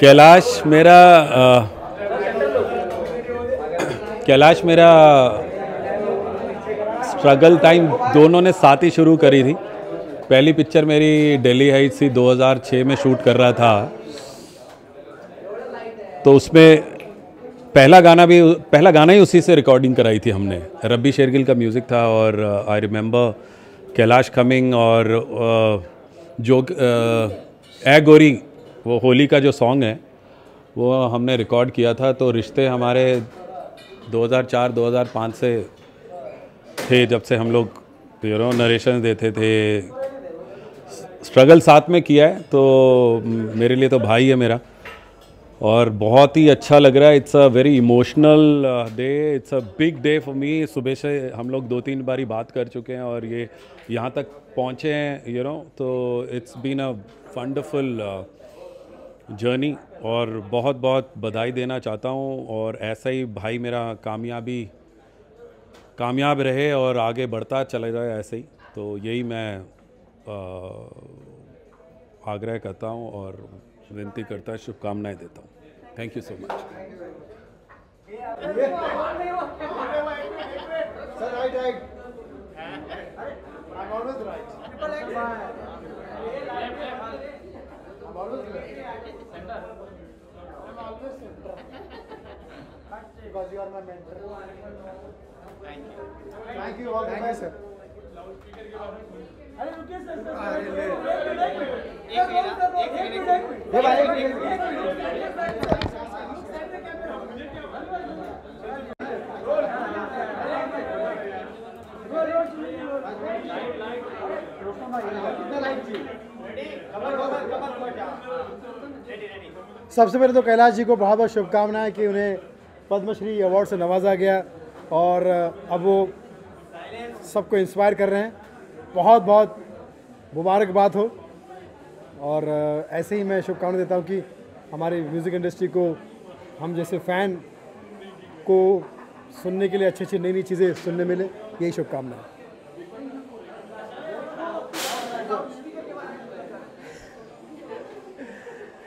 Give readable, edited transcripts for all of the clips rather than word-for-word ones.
कैलाश मेरा struggle time दोनों ने साथ ही शुरू करी थी। पहली पिक्चर मेरी दिल्ली हाइट्स थी, 2006 में शूट कर रहा था। तो उसमें पहला गाना ही उसी से रिकॉर्डिंग कराई थी हमने। रब्बी शेरगिल का म्यूज़िक था और आई रिमेंबर कैलाश कमिंग और जो ए गोरी, वो होली का जो सॉन्ग है वो हमने रिकॉर्ड किया था। तो रिश्ते हमारे 2004-2005 से थे, जब से हम लोग नरेशन देते थे। स्ट्रगल साथ में किया है, तो मेरे लिए तो भाई है मेरा, और बहुत ही अच्छा लग रहा है। It's a very emotional day, it's a big day for me. सुबह से हम लोग 2-3 बारी बात कर चुके हैं और ये यहाँ तक पहुँचे हैं तो it's been a wonderful journey, और बहुत बहुत बधाई देना चाहता हूँ। और ऐसा ही भाई मेरा कामयाब रहे और आगे बढ़ता चला जाए ऐसे ही। तो यही मैं आग्रह करता हूँ और विनती करता, शुभकामनाएं देता हूँ। Thank you so much. Because you are my mentor. Thank you all the best, sir. अरे रुकिए सर, सबसे पहले तो कैलाश जी को बहुत बहुत शुभकामनाएं कि उन्हें पद्मश्री अवार्ड से नवाजा गया और अब वो सबको इंस्पायर कर रहे हैं। बहुत बहुत मुबारकबाद हो, और ऐसे ही मैं शुभकामनाएं देता हूं कि हमारी म्यूज़िक इंडस्ट्री को, हम जैसे फ़ैन को सुनने के लिए अच्छी अच्छी नई नई चीज़ें सुनने मिले। यही शुभकामनाएं।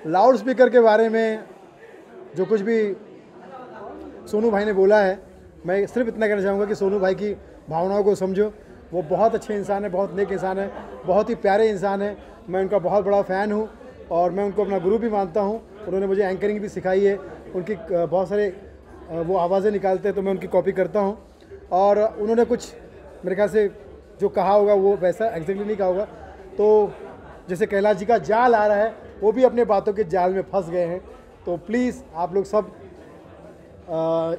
लाउड स्पीकर के बारे में जो कुछ भी सोनू भाई ने बोला है, मैं सिर्फ इतना कहना चाहूँगा कि सोनू भाई की भावनाओं को समझो। वो बहुत अच्छे इंसान है, बहुत नेक इंसान है, बहुत ही प्यारे इंसान है। मैं उनका बहुत बड़ा फ़ैन हूँ और मैं उनको अपना गुरु भी मानता हूँ। उन्होंने मुझे एंकरिंग भी सिखाई है। उनकी बहुत सारे वो आवाज़ें निकालते हैं तो मैं उनकी कॉपी करता हूँ। और उन्होंने कुछ मेरे ख्याल से जो कहा होगा वो वैसा एग्जैक्टली नहीं कहा होगा। तो जैसे कैलाश जी का जाल आ रहा है, वो भी अपने बातों के जाल में फंस गए हैं। तो प्लीज़ आप लोग सब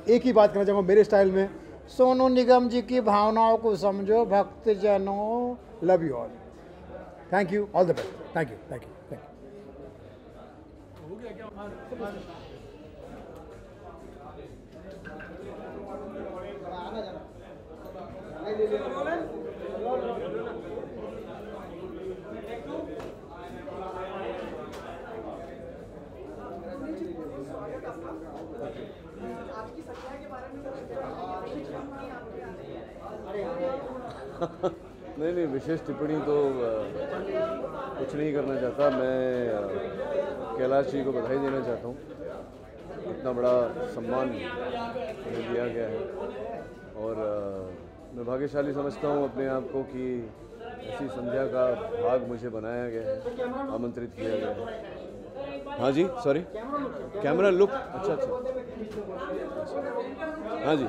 एक ही बात करना चाहूँगा मेरे स्टाइल में, सोनू निगम जी की भावनाओं को समझो भक्तजनों। Love you all. Thank you, all the best. Thank you, thank you, thank you. नहीं, विशेष टिप्पणी तो कुछ नहीं करना चाहता। मैं कैलाश जी को बधाई देना चाहता हूँ। इतना बड़ा सम्मान मुझे दिया गया है और मैं भाग्यशाली समझता हूँ अपने आप को कि ऐसी संध्या का भाग मुझे बनाया गया है, आमंत्रित किया गया है। हाँ जी, सॉरी, कैमरा लुक। अच्छा, हाँ जी,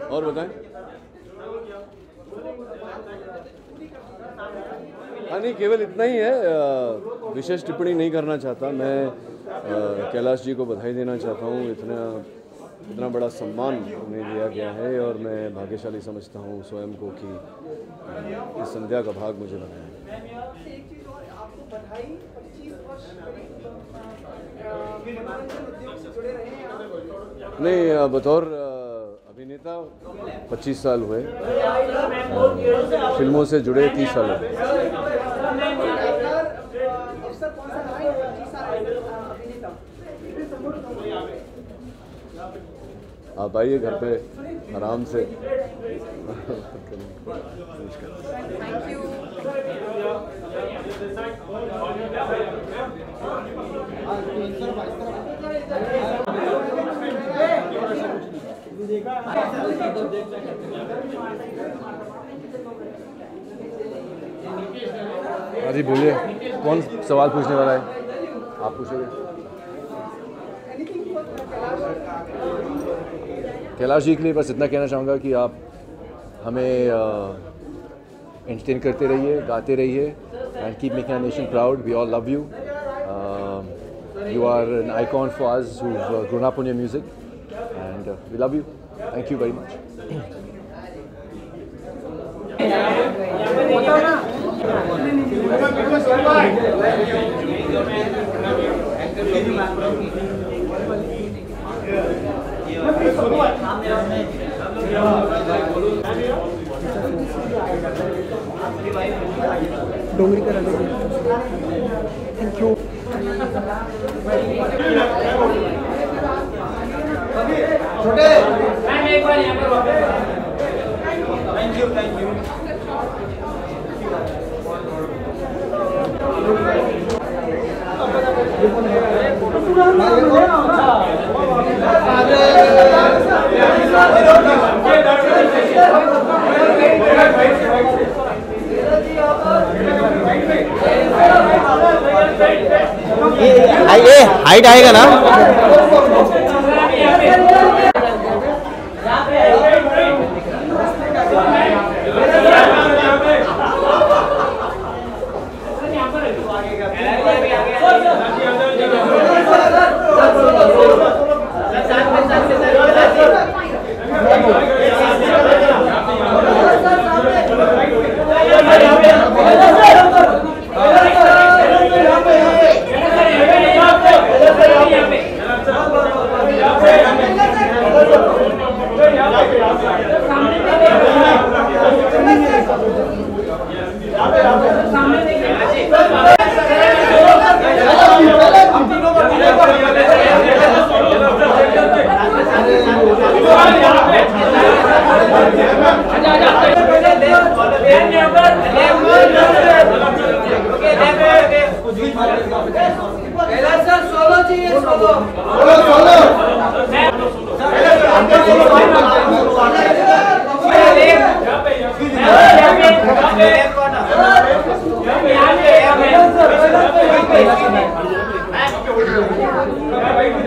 और बताएं। हाँ नहीं, केवल इतना ही है, विशेष टिप्पणी नहीं करना चाहता। मैं कैलाश जी को बधाई देना चाहता हूँ। इतना बड़ा सम्मान उन्हें दिया गया है और मैं भाग्यशाली समझता हूँ स्वयं को कि इस संध्या का भाग मुझे बनाया है। नहीं, बतौर अभिनेता 25 साल हुए, फिल्मों से जुड़े 30 साल हुए। आप आइए घर पे, आराम से। Thank you. हाँ जी बोलिए, कौन सवाल पूछने वाला है? आप पूछोगे। कैलाश जी के लिए बस इतना कहना चाहूँगा कि आप हमें एंटरटेन करते रहिए, गाते रहिए, and keep making our nation proud. We all love you. You are an icon for us who have grown up on your music, and we love you. Thank you very much. Dongri का thank you. छोटे एक बार यहाँ पर thank you thank you. ये height आएगा ना?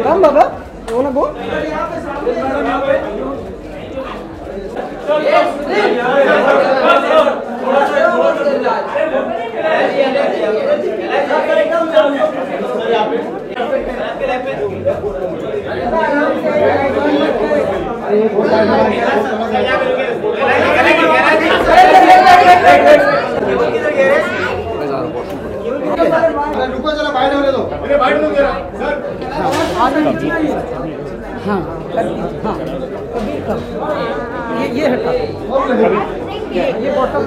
Come Baba, you wanna go? रुको जरा बाहर होने दो, बाहर दो जरा सर। हाँ हाँ कबीर का ये हटा ये bottle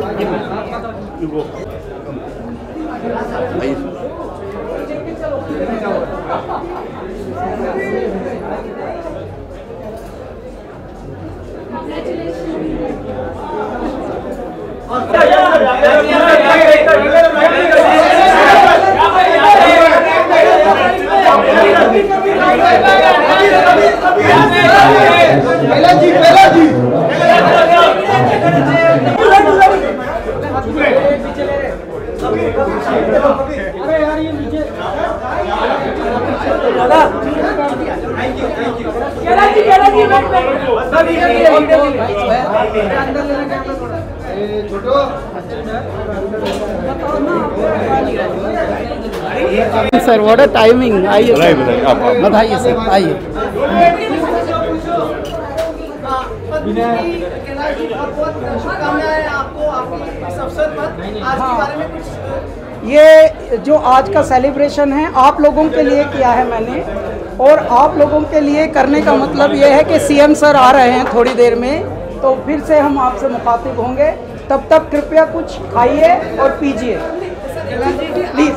sir what a timing. आइए बताइए सर, आइए। ये जो आज का सेलिब्रेशन है आप लोगों के लिए किया है मैंने, और आप लोगों के लिए करने का मतलब ये है कि सीएम सर आ रहे हैं थोड़ी देर में, तो फिर से हम आपसे मुखातिब होंगे। तब तक कृपया कुछ खाइए और पीजिए प्लीज।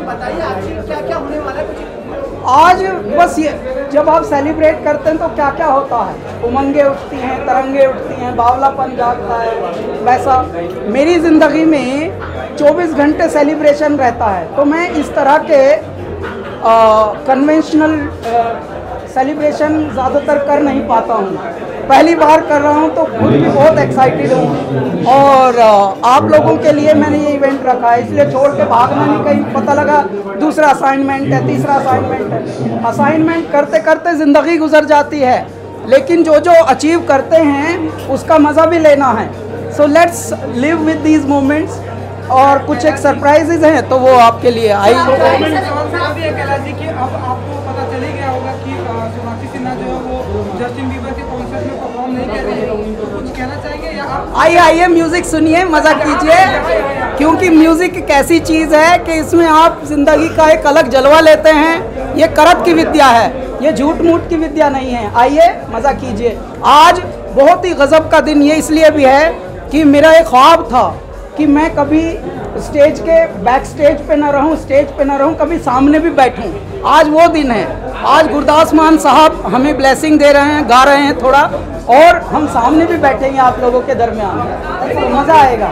बताइए क्या क्या होने वाला है आज बस ये जब आप सेलिब्रेट करते हैं तो क्या क्या होता है, उमंगें उठती हैं, तरंगे उठती हैं, बावलापन जागता है। वैसा मेरी ज़िंदगी में 24 घंटे सेलिब्रेशन रहता है। तो मैं इस तरह के कन्वेंशनल सेलिब्रेशन ज़्यादातर कर नहीं पाता हूँ, पहली बार कर रहा हूँ तो खुद भी बहुत एक्साइटेड हूँ। और आप लोगों के लिए मैंने ये इवेंट रखा है, इसलिए छोड़ के भागना नहीं, कहीं पता लगा दूसरा असाइनमेंट है, तीसरा असाइनमेंट है। असाइनमेंट करते करते ज़िंदगी गुजर जाती है, लेकिन जो जो अचीव करते हैं उसका मज़ा भी लेना है। So let's live with these moments. और कुछ एक सरप्राइजेज हैं तो वो आपके लिए आई। कैलाश जी कि अब आपको पता चल ही गया होगा कि सोनाक्षी सिन्हा जो है वो जस्टिन बीबर के कॉन्सर्ट में परफॉर्म नहीं कर रही है, तो कुछ कहना चाहेंगे या आप? आइए म्यूज़िक सुनिए, मज़ा कीजिए, क्योंकि म्यूज़िक एक ऐसी चीज़ है कि इसमें आप ज़िंदगी का एक अलग जलवा लेते हैं। ये करत की विद्या है, ये झूठ मूठ की विद्या नहीं है। आइए मज़ा कीजिए। आज बहुत ही गज़ब का दिन ये इसलिए भी है कि मेरा एक ख्वाब था कि मैं कभी स्टेज के बैक स्टेज पे ना रहूं, स्टेज पे ना रहूं, कभी सामने भी बैठूं। आज वो दिन है। आज गुरदास मान साहब हमें ब्लेसिंग दे रहे हैं, गा रहे हैं थोड़ा, और हम सामने भी बैठेंगे आप लोगों के दरमियान, तो मज़ा आएगा।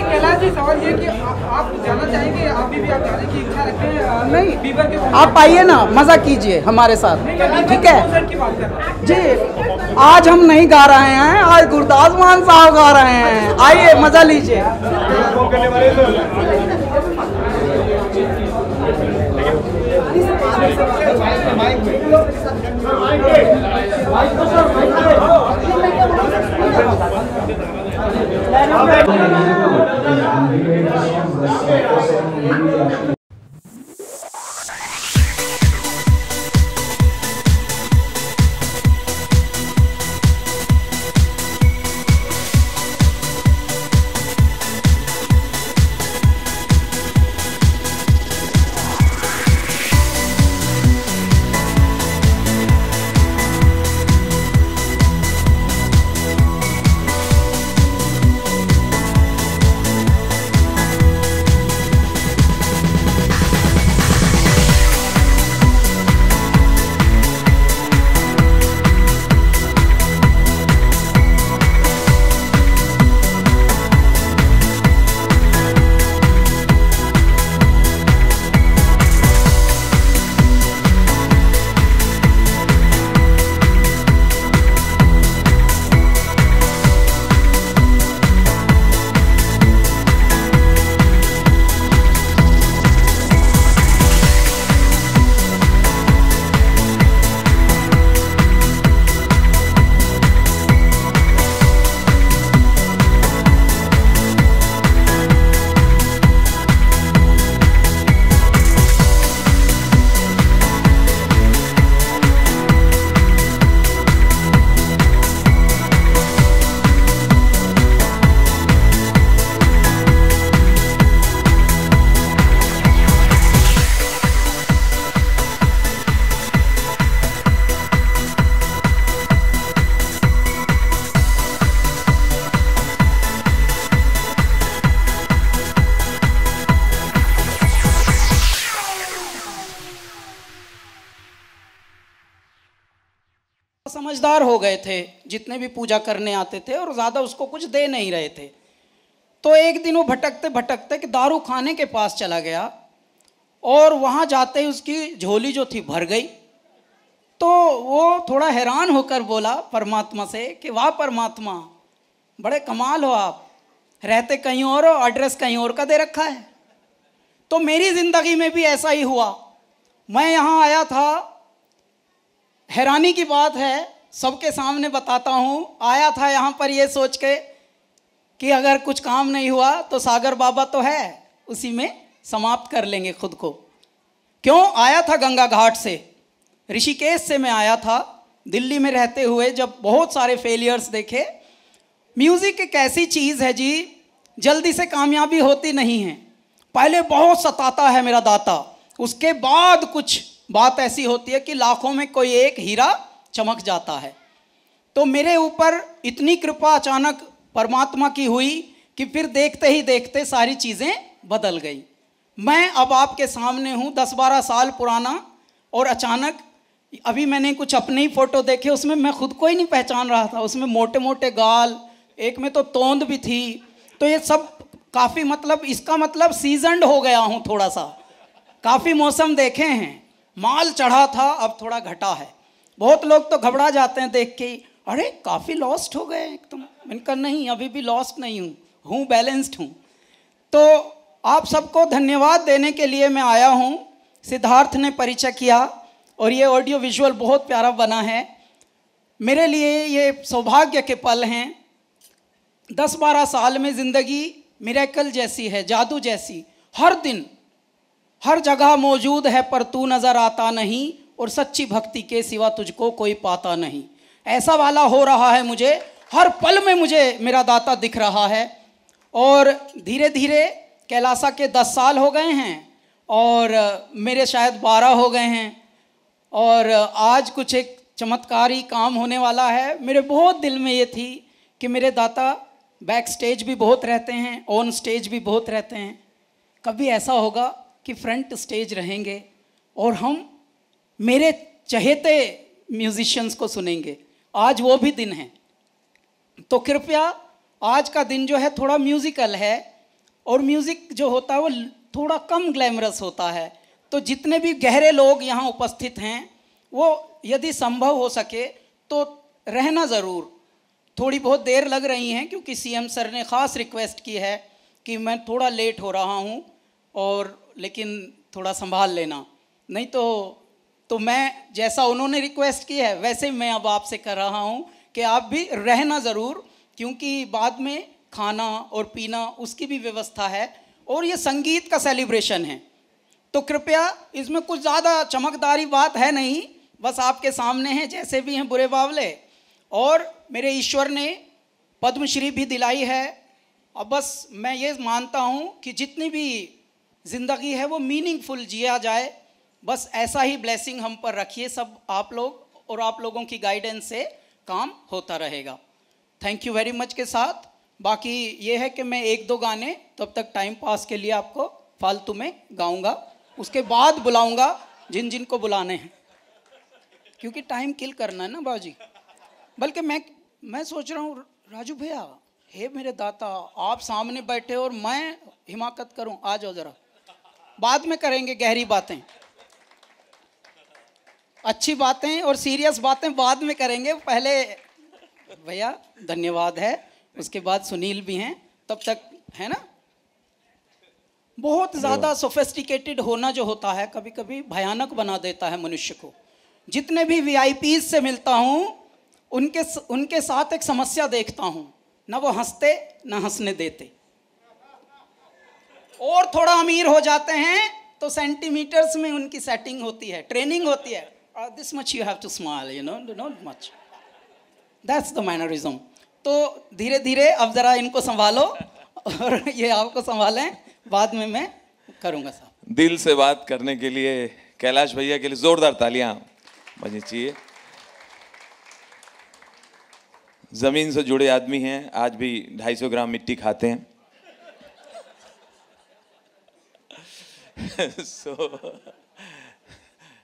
कैलाश जी सवाल ये कि आप जाना चाहेंगे, अभी भी आप जाने की इच्छा रखते हैं? नहीं, बीबर के आप आइए ना, मज़ा कीजिए हमारे साथ, ठीक है कॉन्सर्ट की बात कर रहा हूं। जी। आज हम नहीं गा रहे हैं, आज गुरदास मान साहब गा रहे हैं। आइए मज़ा लीजिए। समझदार हो गए थे जितने भी पूजा करने आते थे, और ज़्यादा उसको कुछ दे नहीं रहे थे। तो एक दिन वो भटकते भटकते कि दारू खाने के पास चला गया, और वहाँ जाते ही उसकी झोली जो थी भर गई। तो वो थोड़ा हैरान होकर बोला परमात्मा से कि वाह परमात्मा, बड़े कमाल हो आप, रहते कहीं और हो, एड्रेस कहीं और का दे रखा है। तो मेरी ज़िंदगी में भी ऐसा ही हुआ। मैं यहाँ आया था, हैरानी की बात है, सबके सामने बताता हूँ, आया था यहाँ पर ये सोच के कि अगर कुछ काम नहीं हुआ तो सागर बाबा तो है, उसी में समाप्त कर लेंगे खुद को। क्यों आया था? गंगा घाट से, ऋषिकेश से मैं आया था, दिल्ली में रहते हुए जब बहुत सारे फेलियर्स देखे। म्यूज़िक एक ऐसी चीज़ है जी, जल्दी से कामयाबी होती नहीं है। पहले बहुत सताता है मेरा दाता, उसके बाद कुछ बात ऐसी होती है कि लाखों में कोई एक हीरा चमक जाता है। तो मेरे ऊपर इतनी कृपा अचानक परमात्मा की हुई कि फिर देखते ही देखते सारी चीज़ें बदल गई। मैं अब आपके सामने हूँ 10-12 साल पुराना, और अचानक अभी मैंने कुछ अपने ही फ़ोटो देखे, उसमें मैं खुद को ही नहीं पहचान रहा था। उसमें मोटे मोटे गाल, एक में तो तोंद भी थी। तो ये सब काफ़ी मतलब, इसका मतलब सीजनड हो गया हूँ थोड़ा सा। काफ़ी मौसम देखे हैं, माल चढ़ा था, अब थोड़ा घटा है। बहुत लोग तो घबरा जाते हैं देख के, अरे काफ़ी लॉस्ट हो गए एकदम। मैंने कहा नहीं, अभी भी लॉस्ट नहीं हूँ बैलेंस्ड हूँ। तो आप सबको धन्यवाद देने के लिए मैं आया हूँ। सिद्धार्थ ने परिचय किया और ये ऑडियो विजुअल बहुत प्यारा बना है। मेरे लिए ये सौभाग्य के पल हैं। 10-12 साल में ज़िंदगी मिरेकल जैसी है, जादू जैसी। हर दिन हर जगह मौजूद है, पर तू नज़र आता नहीं, और सच्ची भक्ति के सिवा तुझको कोई पाता नहीं। ऐसा वाला हो रहा है मुझे, हर पल में मुझे मेरा दाता दिख रहा है। और धीरे धीरे कैलासा के 10 साल हो गए हैं और मेरे शायद 12 हो गए हैं। और आज कुछ एक चमत्कारी काम होने वाला है। मेरे बहुत दिल में ये थी कि मेरे दाता बैक स्टेज भी बहुत रहते हैं, ऑन स्टेज भी बहुत रहते हैं। कभी ऐसा होगा कि फ्रंट स्टेज रहेंगे और हम मेरे चहेते म्यूजिशियंस को सुनेंगे। आज वो भी दिन है। तो कृपया, आज का दिन जो है थोड़ा म्यूज़िकल है, और म्यूज़िक जो होता है वो थोड़ा कम ग्लैमरस होता है। तो जितने भी गहरे लोग यहाँ उपस्थित हैं, वो यदि संभव हो सके तो रहना ज़रूर। थोड़ी बहुत देर लग रही हैं क्योंकि सीएम सर ने ख़ास रिक्वेस्ट की है कि मैं थोड़ा लेट हो रहा हूँ, और लेकिन थोड़ा संभाल लेना। नहीं तो मैं जैसा उन्होंने रिक्वेस्ट की है वैसे मैं अब आपसे कर रहा हूँ कि आप भी रहना ज़रूर, क्योंकि बाद में खाना और पीना उसकी भी व्यवस्था है, और ये संगीत का सेलिब्रेशन है। तो कृपया, इसमें कुछ ज़्यादा चमकदारी बात है नहीं, बस आपके सामने हैं जैसे भी हैं बुरे बावले। और मेरे ईश्वर ने पद्मश्री भी दिलाई है। अब बस मैं ये मानता हूँ कि जितनी भी ज़िंदगी है वो मीनिंगफुल जिया जाए। बस ऐसा ही ब्लेसिंग हम पर रखिए सब आप लोग, और आप लोगों की गाइडेंस से काम होता रहेगा। थैंक यू वेरी मच के साथ। बाकी ये है कि मैं 1-2 गाने तब तक टाइम पास के लिए आपको फालतू में गाऊंगा, उसके बाद बुलाऊंगा जिन जिन को बुलाने हैं, क्योंकि टाइम किल करना है ना बाजी। बल्कि मैं सोच रहा हूँ राजू भैया, हे मेरे दाता, आप सामने बैठे और मैं हिमाकत करूँ, आ जाओ ज़रा। बाद में करेंगे गहरी बातें, अच्छी बातें और सीरियस बातें बाद में करेंगे। पहले भैया धन्यवाद है, उसके बाद सुनील भी हैं, तब तक है ना। बहुत ज़्यादा सोफिस्टिकेटेड होना जो होता है कभी कभी भयानक बना देता है मनुष्य को। जितने भी VIPs से मिलता हूँ उनके साथ एक समस्या देखता हूँ, ना वो हंसते ना हंसने देते। और थोड़ा अमीर हो जाते हैं तो सेंटीमीटर्स में उनकी सेटिंग होती है, ट्रेनिंग होती है। This much you have to smile, you know, not much. That's the mannerism. तो धीरे धीरे अब ज़रा इनको संभालो और ये आपको संभालें, बाद में मैं करूँगा साहब। दिल से बात करने के लिए कैलाश भैया के लिए जोरदार तालियां बजनी चाहिए। जमीन से जुड़े आदमी हैं, आज भी 250 ग्राम मिट्टी खाते हैं।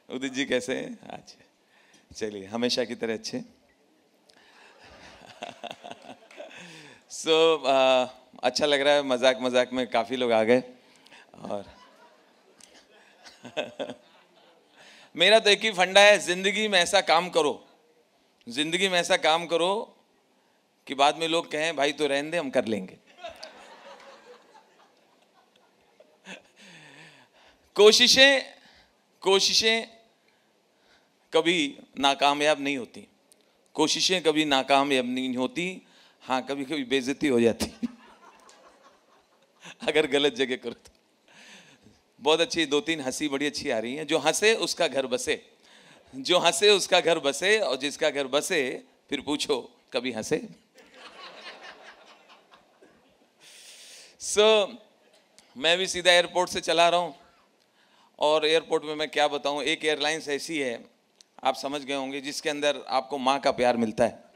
उदित जी कैसे हैं आज? चलिए, हमेशा की तरह अच्छे। अच्छा लग रहा है, मजाक मजाक में काफ़ी लोग आ गए। और मेरा तो एक ही फंडा है, जिंदगी में ऐसा काम करो, जिंदगी में ऐसा काम करो कि बाद में लोग कहें भाई तो रहने दे, हम कर लेंगे। कोशिशें कभी नाकामयाब नहीं होती, कोशिशें कभी नाकामयाब नहीं होती। हाँ, कभी कभी बेइज्जती हो जाती अगर गलत जगह करो तो। बहुत अच्छी 2-3 हंसी बड़ी अच्छी आ रही है। जो हंसे उसका घर बसे, जो हंसे उसका घर बसे, और जिसका घर बसे फिर पूछो कभी हंसे। मैं भी सीधा एयरपोर्ट से चला रहा हूँ, और एयरपोर्ट में मैं क्या बताऊँ, एक एयरलाइंस ऐसी है, आप समझ गए होंगे, जिसके अंदर आपको माँ का प्यार मिलता है।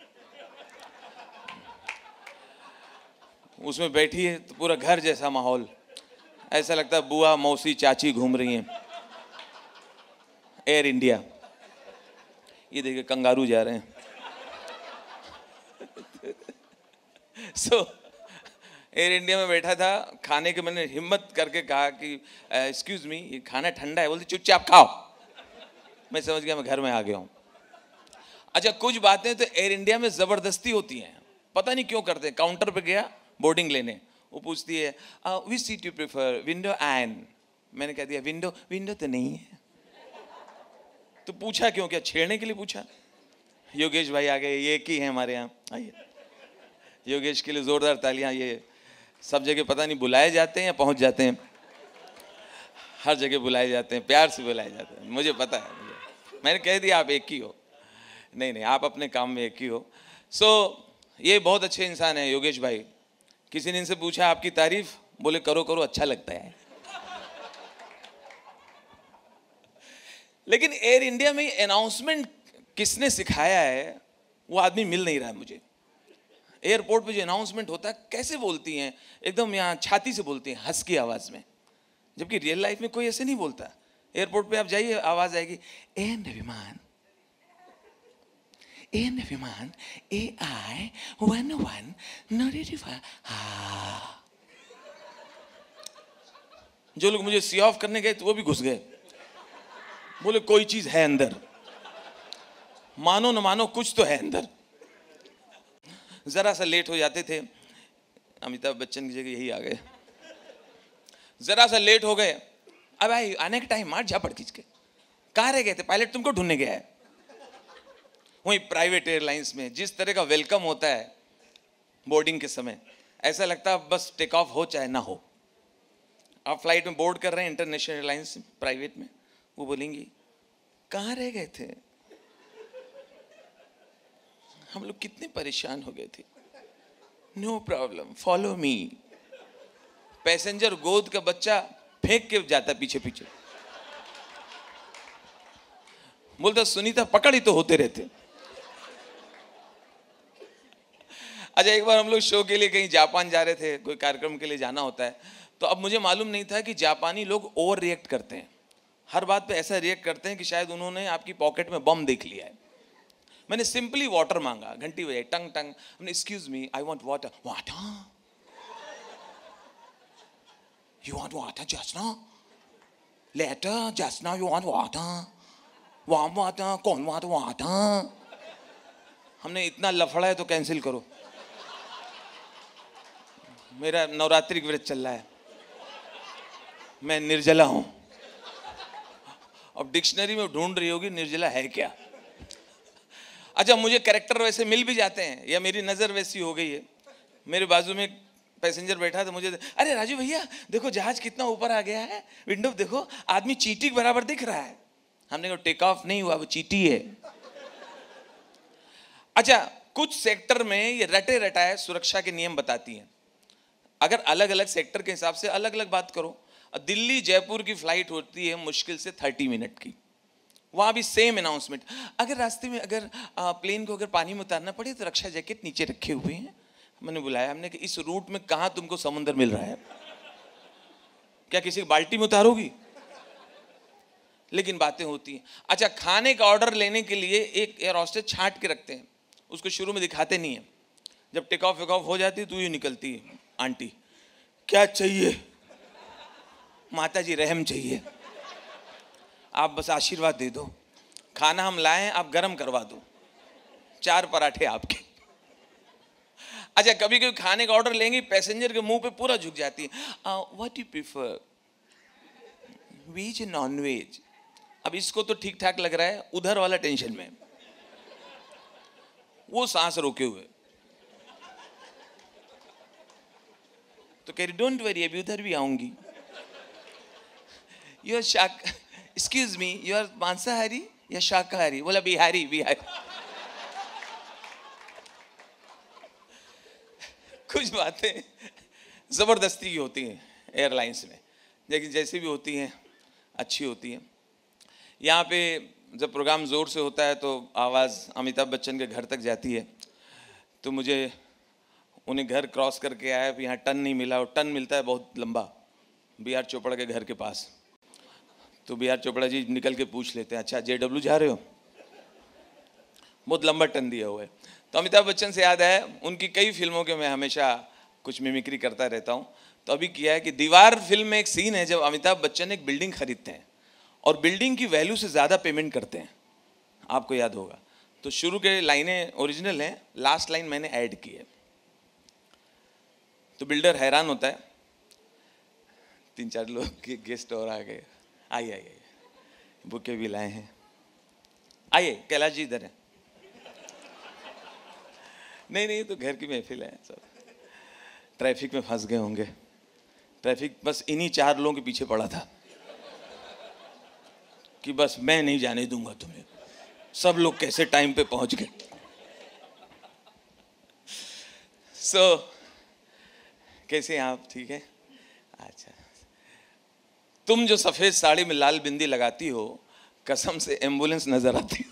उसमें बैठी है तो पूरा घर जैसा माहौल, ऐसा लगता है बुआ मौसी चाची घूम रही हैं। एयर इंडिया ये देखिए कंगारू जा रहे हैं। सो एयर इंडिया में बैठा था, खाने के मैंने हिम्मत करके कहा कि एक्सक्यूज मी, ये खाना ठंडा है। बोलते चुपचाप खाओ। मैं समझ गया मैं घर में आ गया हूँ। अच्छा, कुछ बातें तो एयर इंडिया में ज़बरदस्ती होती हैं, पता नहीं क्यों करते हैं। काउंटर पे गया बोर्डिंग लेने, वो पूछती है which seat you prefer, window and. मैंने कह दिया विंडो। विंडो तो नहीं है। तो पूछा क्यों? क्या छेड़ने के लिए पूछा? योगेश भाई आ गए, ये एक ही है हमारे यहाँ। आइए, योगेश के लिए जोरदार तालियां। ये सब जगह पता नहीं बुलाए जाते हैं या पहुंच जाते हैं, हर जगह बुलाए जाते हैं, प्यार से बुलाए जाते हैं, मुझे पता है। मैंने कह दिया आप एक ही हो। नहीं नहीं, आप अपने काम में एक ही हो। सो ये बहुत अच्छे इंसान है योगेश भाई। किसी ने इनसे पूछा आपकी तारीफ, बोले करो करो, अच्छा लगता है। लेकिन एयर इंडिया में अनाउंसमेंट किसने सिखाया है वो आदमी मिल नहीं रहा है मुझे। एयरपोर्ट पे जो अनाउंसमेंट होता है, कैसे बोलती हैं, एकदम यहाँ छाती से बोलती हैं, हंस की आवाज़ में, जबकि रियल लाइफ में कोई ऐसे नहीं बोलता। एयरपोर्ट पे आप जाइए, आवाज़ आएगी एन विमान, एन विमान, AI 11 नरेटिवा। हाँ, जो लोग मुझे सी ऑफ करने गए तो वो भी घुस गए, बोले कोई चीज़ है अंदर, मानो न मानो कुछ तो है अंदर। जरा सा लेट हो जाते थे, अमिताभ बच्चन की जगह यही आ गए। जरा सा लेट हो गए, अब भाई आने के टाइम मार झापड़ खींच के, कहाँ रह गए थे, पायलट तुमको ढूंढने गया है। वहीं प्राइवेट एयरलाइंस में जिस तरह का वेलकम होता है बोर्डिंग के समय, ऐसा लगता है बस टेक ऑफ हो चाहे ना हो। आप फ्लाइट में बोर्ड कर रहे हैं इंटरनेशनल एयरलाइंस प्राइवेट में, वो बोलेंगी कहाँ रह गए थे, हम लोग कितने परेशान हो गए थे। No problem, follow me. Passenger गोद का बच्चा फेंक के जाता पीछे पीछे, बोलता सुनीता पकड़ ही तो होते रहते। अच्छा, एक बार हम लोग शो के लिए कहीं जापान जा रहे थे, कोई कार्यक्रम के लिए जाना होता है, तो अब मुझे मालूम नहीं था कि जापानी लोग ओवर रिएक्ट करते हैं, हर बात पे ऐसा रिएक्ट करते हैं कि शायद उन्होंने आपकी पॉकेट में बम देख लिया है। मैंने सिंपली वाटर मांगा, घंटी बजाई, टंग टंग, हमने excuse me I want water. Water? You want water just now? Later just now you want water? Warm water? कौन वाटर? वाटर? हमने इतना लफड़ा है तो कैंसिल करो, मेरा नवरात्रि का व्रत चल रहा है, मैं निर्जला हूं। अब डिक्शनरी में ढूंढ रही होगी निर्जला है क्या। अच्छा, मुझे कैरेक्टर वैसे मिल भी जाते हैं या मेरी नज़र वैसी हो गई है। मेरे बाजू में पैसेंजर बैठा तो मुझे, अरे राजू भैया देखो जहाज कितना ऊपर आ गया है, विंडो देखो, आदमी चींटी के बराबर दिख रहा है। हमने कहा टेक ऑफ नहीं हुआ, वो चींटी है। अच्छा, कुछ सेक्टर में ये रटे रटाए सुरक्षा के नियम बताती हैं, अगर अलग अलग सेक्टर के हिसाब से अलग अलग बात करो। दिल्ली जयपुर की फ्लाइट होती है मुश्किल से 30 मिनट की, वहाँ भी सेम अनाउंसमेंट। अगर रास्ते में अगर प्लेन को अगर पानी में उतारना पड़े तो रक्षा जैकेट नीचे रखे हुए हैं। मैंने बुलाया, हमने कि इस रूट में कहाँ तुमको समुद्र मिल रहा है, क्या किसी की बाल्टी में उतारोगी? लेकिन बातें होती हैं। अच्छा, खाने का ऑर्डर लेने के लिए एक एयर हॉस्टेस छांट के रखते हैं, उसको शुरू में दिखाते नहीं है, जब टेक ऑफ हो जाती है तो ये निकलती है, आंटी क्या चाहिए? माता जी रहम चाहिए, आप बस आशीर्वाद दे दो, खाना हम लाएं आप गरम करवा दो, 4 पराठे आपके। अच्छा, कभी कभी खाने का ऑर्डर लेंगे, पैसेंजर के मुंह पे पूरा झुक जाती है, what you prefer, veg non veg? अब इसको तो ठीक ठाक लग रहा है, उधर वाला टेंशन में, वो सांस रोके हुए, तो कह रही डोंट वरी अभी उधर भी आऊंगी। You are excuse me, you are मांसाहारी या शाकाहारी? बोला बिहारी। बिहारी। कुछ बातें जबरदस्ती की होती हैं एयरलाइंस में, लेकिन जैसी भी होती हैं अच्छी होती हैं। यहाँ पे जब प्रोग्राम ज़ोर से होता है तो आवाज़ अमिताभ बच्चन के घर तक जाती है, तो मुझे उन्हें घर क्रॉस करके आया, फिर यहाँ टन नहीं मिला, और टन मिलता है बहुत लंबा, BR चोपड़ा के घर के पास। तो BR चोपड़ा जी निकल के पूछ लेते हैं, अच्छा JW जा रहे हो? बहुत लंबा टन दिया हुआ है। तो अमिताभ बच्चन से याद है, उनकी कई फिल्मों के मैं हमेशा कुछ मिमिक्री करता रहता हूँ। तो अभी किया है कि दीवार फिल्म में एक सीन है जब अमिताभ बच्चन एक बिल्डिंग खरीदते हैं और बिल्डिंग की वैल्यू से ज़्यादा पेमेंट करते हैं, आपको याद होगा। तो शुरू के लाइनें ओरिजिनल हैं, लास्ट लाइन मैंने ऐड की है। तो बिल्डर हैरान होता है, 3-4 लोग गेस्ट और आ गए, आइए बुके भी लाए हैं, आइए कैलाश जी इधर है। नहीं तो घर की महफिल है, सब ट्रैफिक में फंस गए होंगे। ट्रैफिक बस इन्हीं 4 लोगों के पीछे पड़ा था कि बस मैं नहीं जाने दूंगा तुम्हें, सब लोग कैसे टाइम पे पहुंच गए। कैसे हैं आप, ठीक है? अच्छा, तुम जो सफेद साड़ी में लाल बिंदी लगाती हो, कसम से एम्बुलेंस नजर आती है।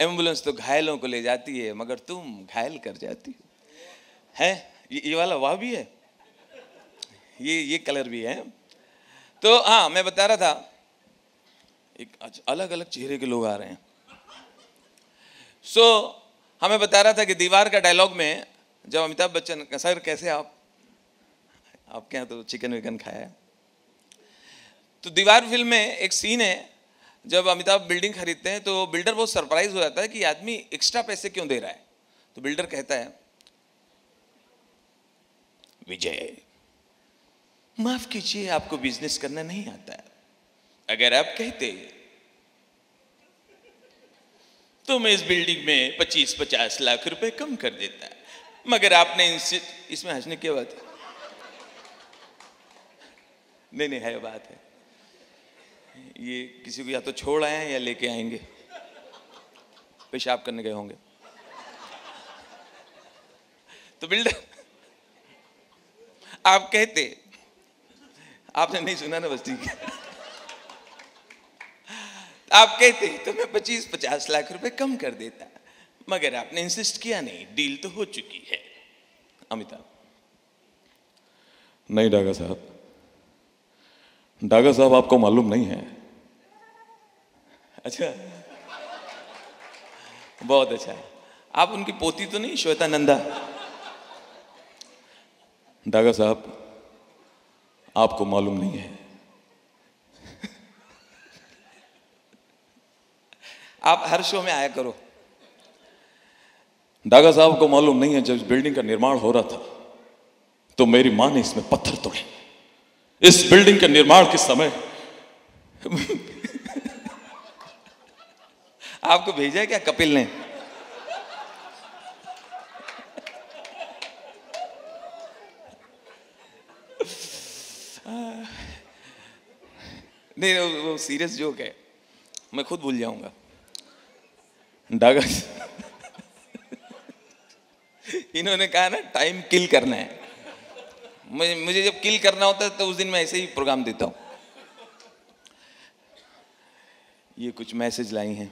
एम्बुलेंस तो घायलों को ले जाती है, मगर तुम घायल कर जाती है। ये वाला वाह भी है, ये कलर भी है। तो हाँ, मैं बता रहा था, एक अलग अलग चेहरे के लोग आ रहे हैं। हमें बता रहा था कि दीवार का डायलॉग में जब अमिताभ बच्चन, सर कैसे आपके यहाँ तो चिकन विकन खाया है। तो दीवार फिल्म में एक सीन है जब अमिताभ बिल्डिंग खरीदते हैं तो बिल्डर बहुत सरप्राइज हो जाता है कि आदमी एक्स्ट्रा पैसे क्यों दे रहा है। तो बिल्डर कहता है, विजय माफ कीजिए, आपको बिजनेस करना नहीं आता है। अगर आप कहते तो मैं इस बिल्डिंग में 25-50 लाख रुपए कम कर देता, मगर आपने इसमें हंसने की बात है नहीं है, बात है। ये किसी को या तो छोड़ आए हैं या लेके आएंगे, पेशाब करने गए होंगे। तो बिल्डर, आप कहते, आपने नहीं सुना ना, बस ठीक है। आप कहते तो मैं 25-50 लाख रुपए कम कर देता, मगर आपने इंसिस्ट किया नहीं, डील तो हो चुकी है। अमिताभ, नहीं डागा साहब, डागा साहब आपको मालूम नहीं है। अच्छा, बहुत अच्छा। आप उनकी पोती तो नहीं, श्वेता नंदा? डागा साहब आपको मालूम नहीं है। आप हर शो में आया करो। डागा साहब को मालूम नहीं है, जब इस बिल्डिंग का निर्माण हो रहा था तो मेरी मां ने इसमें पत्थर तोड़े। इस बिल्डिंग के निर्माण के समय आपको भेजा है क्या कपिल ने? नहीं, वो सीरियस जोक है, मैं खुद भूल जाऊंगा। डागा इन्होंने कहा ना टाइम किल करना है। मुझे जब किल करना होता है तो उस दिन मैं ऐसे ही प्रोग्राम देता हूं। ये कुछ मैसेज लाई हैं,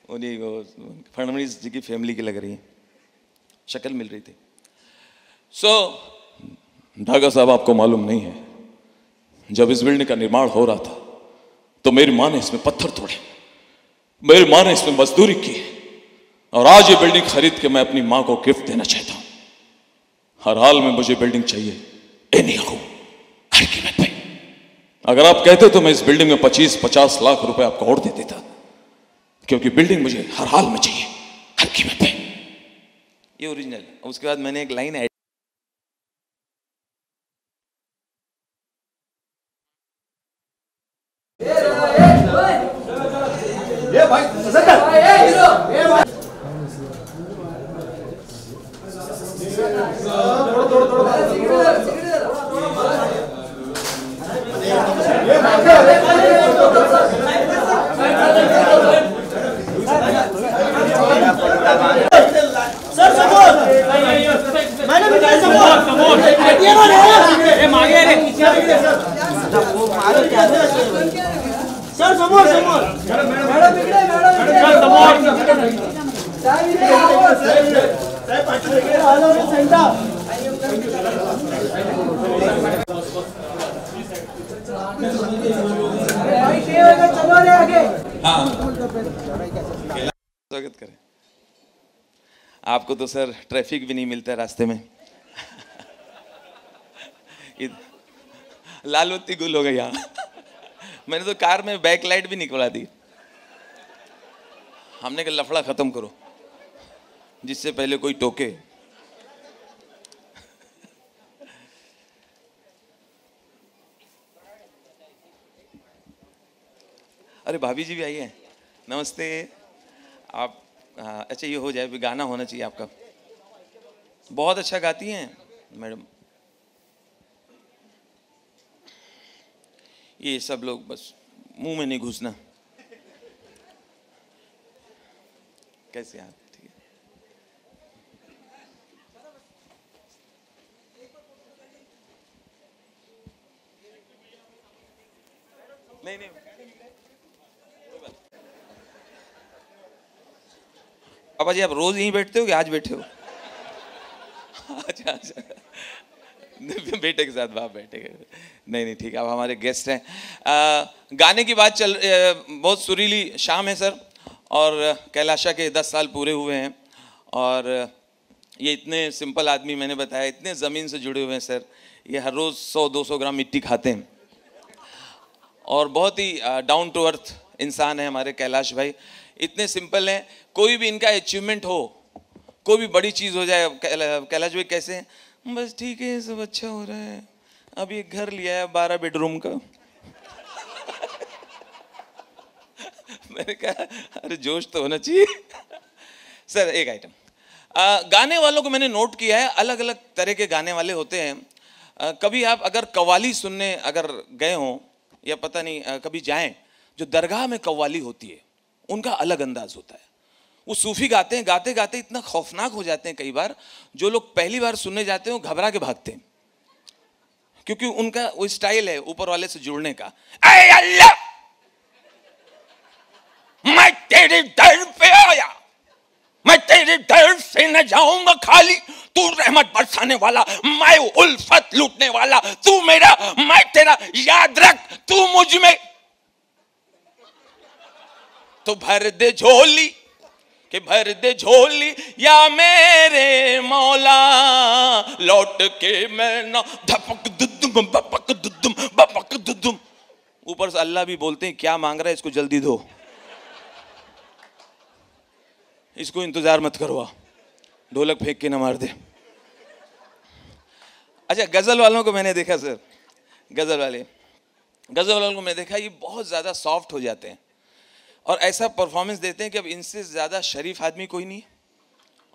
उन्हीं वो फडणवीस जी की फैमिली की लग रही है, शक्ल मिल रही थी। डागा साहब आपको मालूम नहीं है, जब इस बिल्डिंग का निर्माण हो रहा था तो मेरी मां ने इसमें पत्थर तोड़े, मेरी मां ने इसमें मजदूरी की, और आज ये बिल्डिंग खरीद के मैं अपनी मां को गिफ्ट देना चाहता हूं। हर हाल में मुझे बिल्डिंग चाहिए, हर कीमत पे। अगर आप कहते तो मैं इस बिल्डिंग में 25-50 लाख रुपए आपको और दे देता, क्योंकि बिल्डिंग मुझे हर हाल में चाहिए, हर कीमत पे। ये ओरिजिनल। उसके बाद मैंने एक लाइन ऐड, ये भाई सर समोर समोर चलो रे आगे। स्वागत करें आपको। तो सर ट्रैफिक भी नहीं मिलता रास्ते में। लाल बत्ती गुल हो गई यहाँ। मैंने तो कार में बैक लाइट भी निकला दी। हमने कहा लफड़ा खत्म करो जिससे पहले कोई टोके। अरे भाभी जी भी आई है। नमस्ते। आप अच्छा ये हो जाए, गाना होना चाहिए आपका। बहुत अच्छा गाती हैं मैडम। ये सब लोग बस मुंह में नहीं घुसना। कैसे आप? ठीक है। नहीं नहीं पापा जी, आप रोज यहीं बैठते हो कि आज बैठे हो? अच्छा अच्छा, बेटे के साथ बाप बैठे गए। नहीं नहीं ठीक है, आप हमारे गेस्ट हैं। गाने की बात चल, बहुत सुरीली शाम है सर, और कैलाशा के 10 साल पूरे हुए हैं। और ये इतने सिंपल आदमी, मैंने बताया इतने ज़मीन से जुड़े हुए हैं सर। ये हर रोज़ 100-200 ग्राम मिट्टी खाते हैं और बहुत ही डाउन टू अर्थ इंसान है हमारे कैलाश भाई। इतने सिंपल हैं। कोई भी इनका अचीवमेंट हो, कोई भी बड़ी चीज़ हो जाए, कैलाश भाई कैसे हैं? बस ठीक है, सब अच्छा हो रहा है। अभी एक घर लिया है 12 बेडरूम का। मैंने कहा अरे जोश तो होना चाहिए। सर एक आइटम, गाने वालों को मैंने नोट किया है, अलग अलग तरह के गाने वाले होते हैं। कभी आप अगर कव्वाली सुनने अगर गए हों या पता नहीं कभी जाएं, जो दरगाह में कव्वाली होती है उनका अलग अंदाज होता है। वो सूफी गाते हैं, गाते गाते इतना खौफनाक हो जाते हैं कई बार, जो लोग पहली बार सुनने जाते हैं वो घबरा के भागते हैं, क्योंकि उनका वो स्टाइल है ऊपर वाले से जुड़ने का। ऐ अल्लाह, मैं तेरे दर पे आया, मैं तेरे दर से न जाऊंगा खाली। तू रहमत बरसाने वाला, मैं उल्फत लूटने वाला। तू मेरा, मैं तेरा, याद रख तू मुझ में। तो भर दे झोली कि भर दे झोली या मेरे मौला, लौट के मैं ना धपक दुदुम बपक दुदुम बपक दुदुम। ऊपर से अल्लाह भी बोलते हैं क्या मांग रहा है, इसको जल्दी दो, इसको इंतजार मत करवा, ढोलक फेंक के ना मार दे। अच्छा, गजल वालों को मैंने देखा सर, गजल वालों को मैंने देखा, ये बहुत ज्यादा सॉफ्ट हो जाते हैं और ऐसा परफॉर्मेंस देते हैं कि अब इनसे ज़्यादा शरीफ आदमी कोई नहीं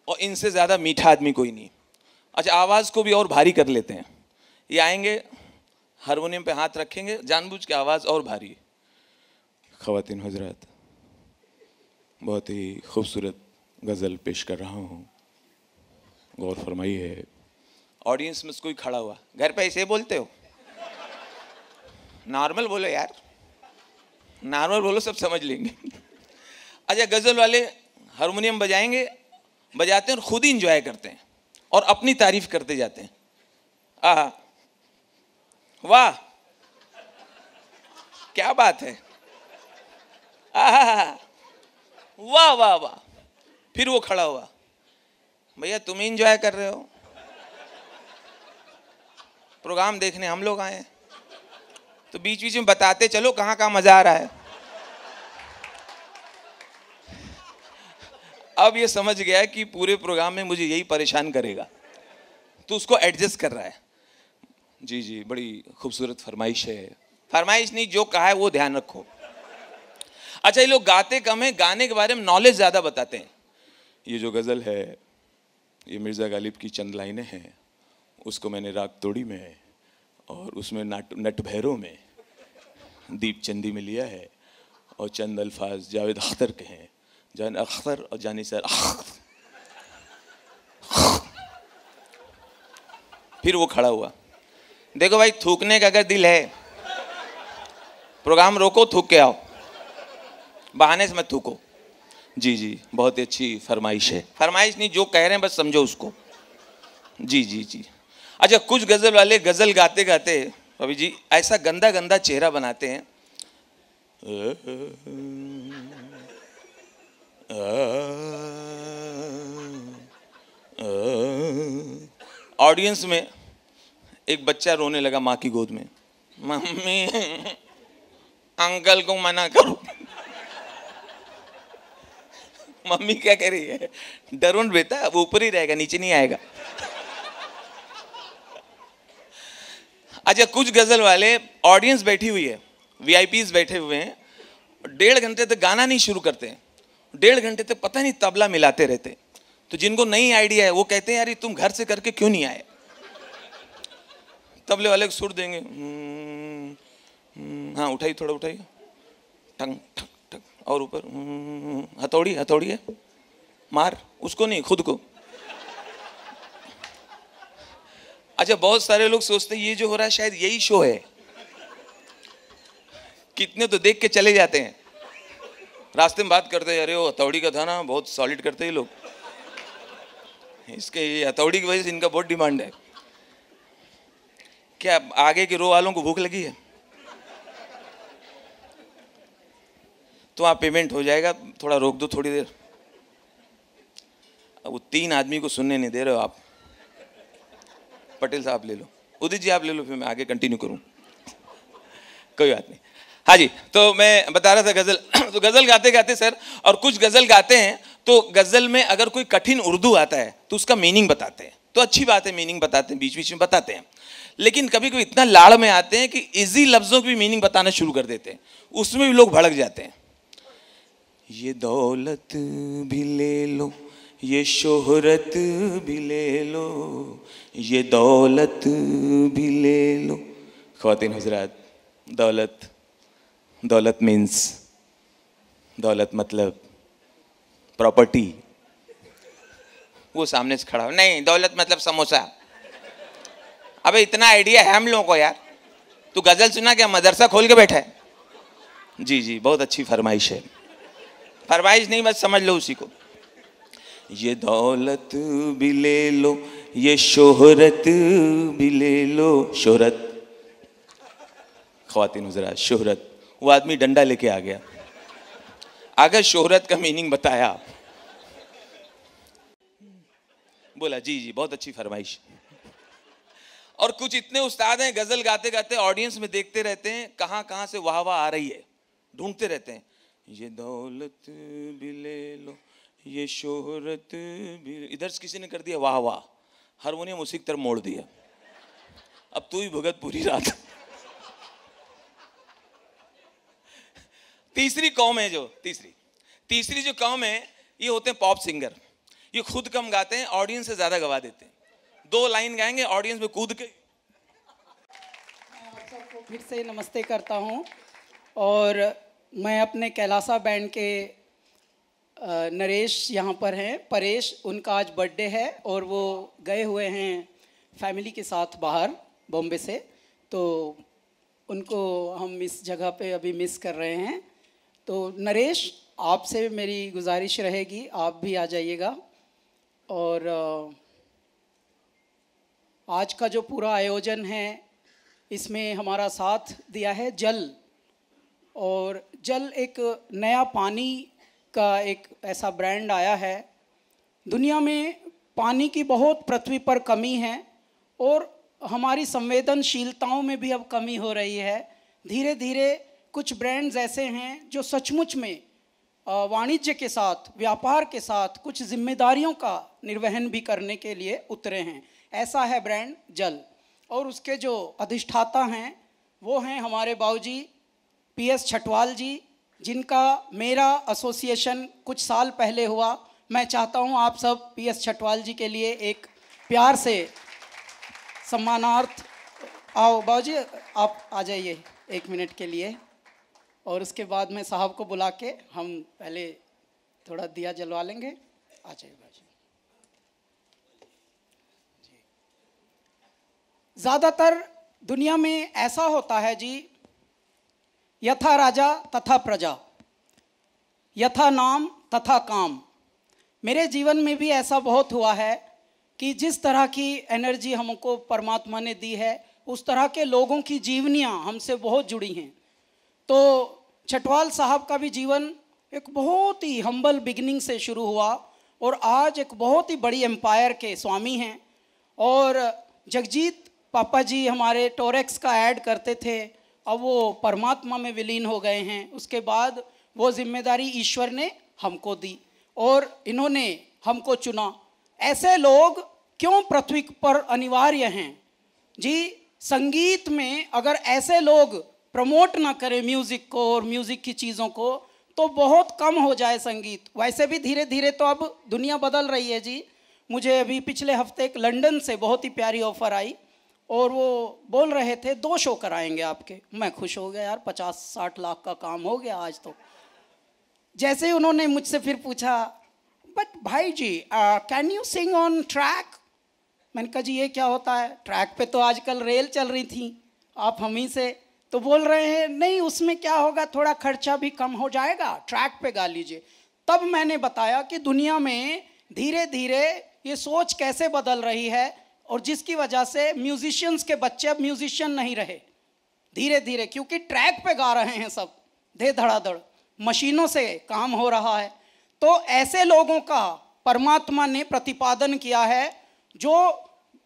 और इनसे ज़्यादा मीठा आदमी कोई नहीं। अच्छा, आवाज़ को भी और भारी कर लेते हैं। ये आएंगे, हारमोनियम पे हाथ रखेंगे, जानबूझ के आवाज़ और भारी। ख़वातीन हज़रात, बहुत ही खूबसूरत गज़ल पेश कर रहा हूँ, गौर फरमाइए। ऑडियंस में कोई खड़ा हुआ, घर पे ऐसे बोलते हो? नॉर्मल बोलो यार, नॉर्मल बोलो, सब समझ लेंगे। अच्छा, गजल वाले हारमोनियम बजाते हैं और खुद ही इंजॉय करते हैं और अपनी तारीफ करते जाते हैं। आहा, वाह क्या बात है, आहा, वाह वाह वाह। फिर वो खड़ा हुआ, भैया तुम ही इंजॉय कर रहे हो, प्रोग्राम देखने हम लोग आए हैं, तो बीच बीच में बताते चलो कहाँ कहाँ मजा आ रहा है। अब ये समझ गया कि पूरे प्रोग्राम में मुझे यही परेशान करेगा, तो उसको एडजस्ट कर रहा है। जी जी, बड़ी खूबसूरत फरमाइश है। फरमाइश नहीं, जो कहा है वो ध्यान रखो। अच्छा, ये लोग गाते कम है, गाने के बारे में नॉलेज ज्यादा बताते हैं। ये जो गजल है ये मिर्जा गालिब की चंद लाइनें हैं, उसको मैंने राग तोड़ी में और उसमें नट भैरों में, दीप चंदी में लिया है और चंद अल्फाज जावेद अख्तर के हैं, जान अख्तर और जानी सर। फिर वो खड़ा हुआ, देखो भाई थूकने का अगर दिल है, प्रोग्राम रोको, थूक के आओ, बहाने से मत थूको। जी जी, बहुत ही अच्छी फरमाइश है। फरमाइश नहीं, जो कह रहे हैं बस समझो उसको। जी जी जी। अच्छा, कुछ गजल वाले गजल गाते गाते अभी जी ऐसा गंदा गंदा चेहरा बनाते हैं। ऑडियंस में एक बच्चा रोने लगा माँ की गोद में, मम्मी अंकल को मना करो। मम्मी क्या कह रही है, डरो मत बेटा, वो ऊपर ही रहेगा, नीचे नहीं आएगा। अच्छा, कुछ गजल वाले ऑडियंस बैठी हुई है, वीआईपीज बैठे हुए हैं, 1.5 घंटे तक गाना नहीं शुरू करते हैं, 1.5 घंटे तक पता नहीं तबला मिलाते रहते। तो जिनको नई आइडिया है वो कहते हैं यार तुम घर से करके क्यों नहीं आए। तबले वाले को सुर देंगे, हाँ उठाइए, थोड़ा उठाइए, टंग ठक ठक, और ऊपर हथौड़ी, हथौड़ी है, मार उसको नहीं खुद को। अच्छा, बहुत सारे लोग सोचते हैं ये जो हो रहा है शायद यही शो है। कितने तो देख के चले जाते हैं, रास्ते में बात करते हैं, अरे वो हथौड़ी का था ना, बहुत सॉलिड करते हैं लोग, इसके ये हथौड़ी की वजह से इनका बहुत डिमांड है। क्या आगे के रो वालों को भूख लगी है? तो आप पेमेंट हो जाएगा, थोड़ा रोक दो थोड़ी देर। अब वो 3 आदमी को सुनने नहीं दे रहे हो आप। पटेल साहब ले लो, उदित जी आप ले लो, फिर मैं आगे कंटिन्यू करूं। कोई बात नहीं। हाँ जी, तो मैं बता रहा था गजल। तो गजल गाते गाते सर, और कुछ गजल गाते हैं तो गजल में अगर कोई कठिन उर्दू आता है तो उसका मीनिंग बताते हैं, तो अच्छी बात है, मीनिंग बताते हैं, बीच बीच में बताते हैं। लेकिन कभी कभी इतना लाड़ में आते हैं कि इजी लफ्जों की भी मीनिंग बताना शुरू कर देते हैं, उसमें भी लोग भड़क जाते हैं। ये दौलत भी ले लो, ये शोहरत भी ले लो, ये दौलत भी ले लो। ख्वातीन हजरात, दौलत, दौलत मीन्स, दौलत मतलब प्रॉपर्टी। वो सामने से खड़ा हो, नहीं दौलत मतलब समोसा। अबे इतना आइडिया है हम लोगों को यार, तू गजल सुना क्या, मदरसा खोल के बैठा है? जी जी, बहुत अच्छी फरमाइश है, फरमाइश नहीं बस समझ लो उसी को। ये दौलत भी ले लो, ये शोहरत भी ले लो। शोहरत, ख्वातीन हुज़रात, शोहरत। वो आदमी डंडा लेके आ गया, अगर शोहरत का मीनिंग बताया, बोला जी जी बहुत अच्छी फरमाइश। और कुछ इतने उस्ताद हैं गजल गाते गाते ऑडियंस में देखते रहते हैं कहाँ कहाँ से वाह वाह आ रही है, ढूंढते रहते हैं। ये दौलत भी ले लो, ये शोहरत भी, इधर से किसी ने कर दिया वाह वाह, हारमोनियम उसी की तरफ मोड़ दिया, अब तू ही भुगत पूरी रात। तीसरी कौम है जो, तीसरी जो कौम है, ये होते हैं पॉप सिंगर। ये खुद कम गाते हैं, ऑडियंस से ज्यादा गवा देते हैं। 2 लाइन गाएंगे, ऑडियंस में कूद के। सबको फिर से नमस्ते करता हूँ। और मैं अपने कैलासा बैंड के नरेश यहाँ पर हैं, परेश, उनका आज बर्थडे है और वो गए हुए हैं फैमिली के साथ बाहर बॉम्बे से, तो उनको हम इस जगह पे अभी मिस कर रहे हैं। तो नरेश, आपसे मेरी गुजारिश रहेगी आप भी आ जाइएगा। और आज का जो पूरा आयोजन है इसमें हमारा साथ दिया है जल, और जल एक नया पानी का एक ऐसा ब्रांड आया है। दुनिया में पानी की बहुत पृथ्वी पर कमी है और हमारी संवेदनशीलताओं में भी अब कमी हो रही है। धीरे धीरे कुछ ब्रांड्स ऐसे हैं जो सचमुच में वाणिज्य के साथ, व्यापार के साथ कुछ जिम्मेदारियों का निर्वहन भी करने के लिए उतरे हैं। ऐसा है ब्रांड जल, और उसके जो अधिष्ठाता हैं वो हैं हमारे बाबूजी PS छटवाल जी, जिनका मेरा एसोसिएशन कुछ साल पहले हुआ। मैं चाहता हूं आप सब PS छटवाल जी के लिए एक प्यार से सम्मानार्थ, आओ बाबूजी आप आ जाइए 1 मिनट के लिए, और उसके बाद में साहब को बुला के हम पहले थोड़ा दिया जलवा लेंगे। आ जाइए बाबूजी। ज़्यादातर दुनिया में ऐसा होता है जी, यथा राजा तथा प्रजा, यथा नाम तथा काम। मेरे जीवन में भी ऐसा बहुत हुआ है कि जिस तरह की एनर्जी हमको परमात्मा ने दी है उस तरह के लोगों की जीवनियाँ हमसे बहुत जुड़ी हैं। तो छटवाल साहब का भी जीवन एक बहुत ही हम्बल बिगनिंग से शुरू हुआ और आज एक बहुत ही बड़ी एम्पायर के स्वामी हैं। और जगजीत पापा जी हमारे टोरेक्स का ऐड करते थे, अब वो परमात्मा में विलीन हो गए हैं। उसके बाद वो जिम्मेदारी ईश्वर ने हमको दी और इन्होंने हमको चुना। ऐसे लोग क्यों पृथ्वी पर अनिवार्य हैं जी? संगीत में अगर ऐसे लोग प्रमोट ना करें म्यूज़िक को और म्यूज़िक की चीज़ों को तो बहुत कम हो जाए संगीत। वैसे भी धीरे धीरे तो अब दुनिया बदल रही है जी। मुझे अभी पिछले हफ्ते एक लंदन से बहुत ही प्यारी ऑफ़र आई और वो बोल रहे थे 2 शो कराएंगे आपके। मैं खुश हो गया यार, 50-60 लाख का काम हो गया आज तो। जैसे ही उन्होंने मुझसे फिर पूछा, बट भाई जी can you sing on track? मैंने कहा जी ये क्या होता है? ट्रैक पे तो आजकल रेल चल रही थी, आप हम ही से। तो बोल रहे हैं नहीं उसमें क्या होगा, थोड़ा खर्चा भी कम हो जाएगा, ट्रैक पे गा लीजिए। तब मैंने बताया कि दुनिया में धीरे धीरे ये सोच कैसे बदल रही है और जिसकी वजह से म्यूजिशियंस के बच्चे अब म्यूजिशियन नहीं रहे धीरे धीरे, क्योंकि ट्रैक पे गा रहे हैं सब, धे धड़ाधड़ मशीनों से काम हो रहा है। तो ऐसे लोगों का परमात्मा ने प्रतिपादन किया है जो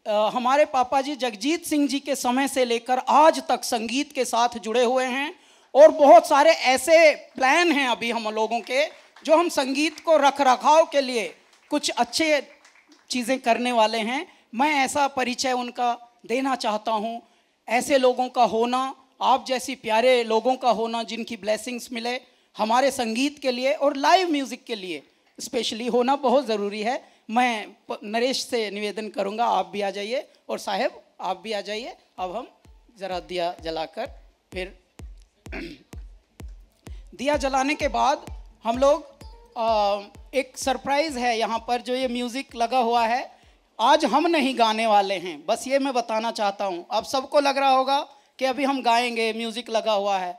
हमारे पापा जी जगजीत सिंह जी के समय से लेकर आज तक संगीत के साथ जुड़े हुए हैं। और बहुत सारे ऐसे प्लान हैं अभी हम लोगों के जो हम संगीत को रख रखाव के लिए कुछ अच्छे चीज़ें करने वाले हैं। मैं ऐसा परिचय उनका देना चाहता हूँ। ऐसे लोगों का होना, आप जैसी प्यारे लोगों का होना जिनकी ब्लेसिंग्स मिले हमारे संगीत के लिए और लाइव म्यूज़िक के लिए स्पेशली होना बहुत ज़रूरी है। मैं नरेश से निवेदन करूंगा आप भी आ जाइए और साहब आप भी आ जाइए। अब हम ज़रा दिया जलाकर फिर दिया जलाने के बाद हम लोग एक सरप्राइज़ है यहाँ पर जो ये म्यूज़िक लगा हुआ है। आज हम नहीं गाने वाले हैं, बस ये मैं बताना चाहता हूँ। अब सबको लग रहा होगा कि अभी हम गाएंगे, म्यूज़िक लगा हुआ है।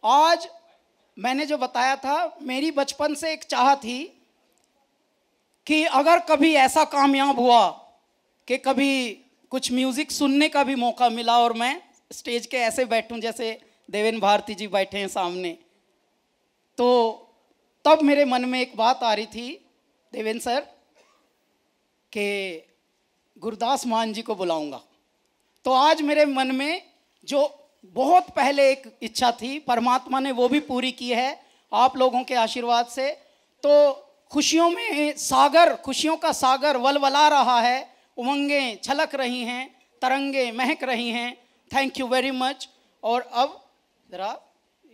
आज मैंने जो बताया था, मेरी बचपन से एक चाह थी कि अगर कभी ऐसा कामयाब हुआ कि कभी कुछ म्यूज़िक सुनने का भी मौका मिला और मैं स्टेज के ऐसे बैठूं जैसे देवेन भारती जी बैठे हैं सामने, तो तब मेरे मन में एक बात आ रही थी देवेन सर कि गुरदास मान जी को बुलाऊंगा। तो आज मेरे मन में जो बहुत पहले एक इच्छा थी, परमात्मा ने वो भी पूरी की है आप लोगों के आशीर्वाद से। तो खुशियों में सागर, खुशियों का सागर वलवला रहा है, उमंगें छलक रही हैं, तरंगे महक रही हैं। Thank you very much. और अब ज़रा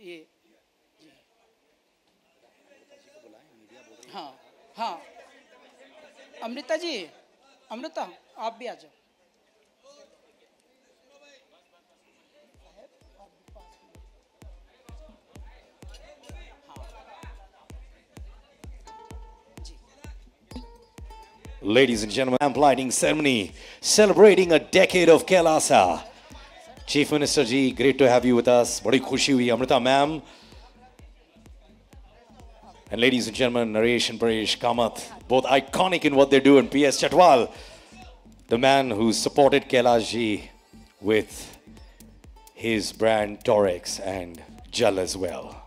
ये हाँ हाँ अमृता जी, अमृता आप भी आ जाओ। Ladies and gentlemen, lamp lighting ceremony celebrating a decade of Kailasa. Chief Minister ji, great to have you with us. बड़ी खुशी हुई Amrita ma'am. And ladies and gentlemen, Naresh and Paresh Kamath, both iconic in what they do, and P.S. Chatwal, the man who supported Kailash ji with his brand Torex and Jal as well.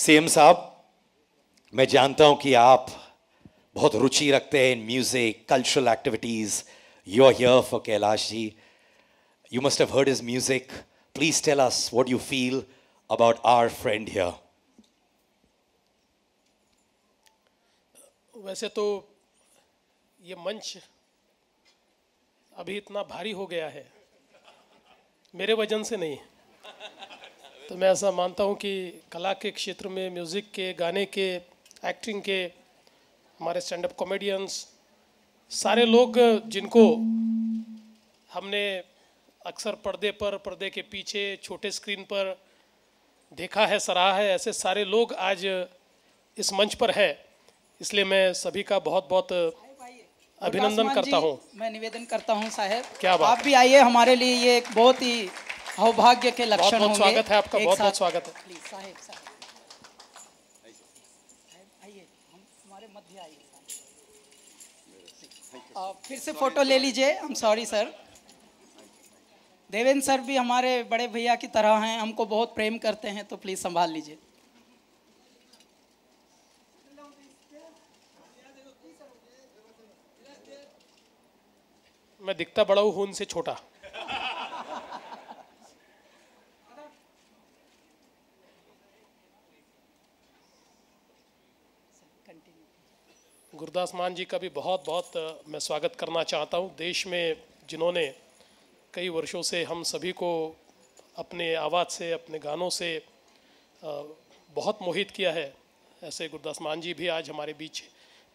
CM साहब, मैं जानता हूं कि आप बहुत रुचि रखते हैं in music, cultural activities. You are here for Kailash ji. You must have heard his music. Please tell us what you feel about our friend here. वैसे तो ये मंच अभी इतना भारी हो गया है, मेरे वजन से नहीं. तो मैं ऐसा मानता हूँ कि कला के क्षेत्र में, म्यूज़िक के, गाने के, एक्टिंग के, हमारे स्टैंड अप कॉमेडियंस, सारे लोग जिनको हमने अक्सर पर्दे पर, पर्दे के पीछे, छोटे स्क्रीन पर देखा है, सराहा है, ऐसे सारे लोग आज इस मंच पर है. इसलिए मैं सभी का बहुत बहुत अभिनंदन करता हूँ. मैं निवेदन करता हूँ साहब, क्या बात, आप भी आइए, हमारे लिए ये एक बहुत ही सौभाग्य के लक्षण होंगे. बहुत स्वागत है आपका, बहुत बहुत स्वागत है. प्लीज साहब, आइए, हम हमारे मध्य आइए. फिर से फोटो ले लीजिए. I am sorry sir. Devendra sir भी हमारे बड़े भैया की तरह हैं, हमको बहुत प्रेम करते हैं, तो प्लीज संभाल लीजिए. मैं दिखता बड़ा हूँ, उनसे छोटा. गुरदास मान जी का भी बहुत बहुत मैं स्वागत करना चाहता हूँ. देश में जिन्होंने कई वर्षों से हम सभी को अपने आवाज़ से, अपने गानों से बहुत मोहित किया है, ऐसे गुरदास मान जी भी आज हमारे बीच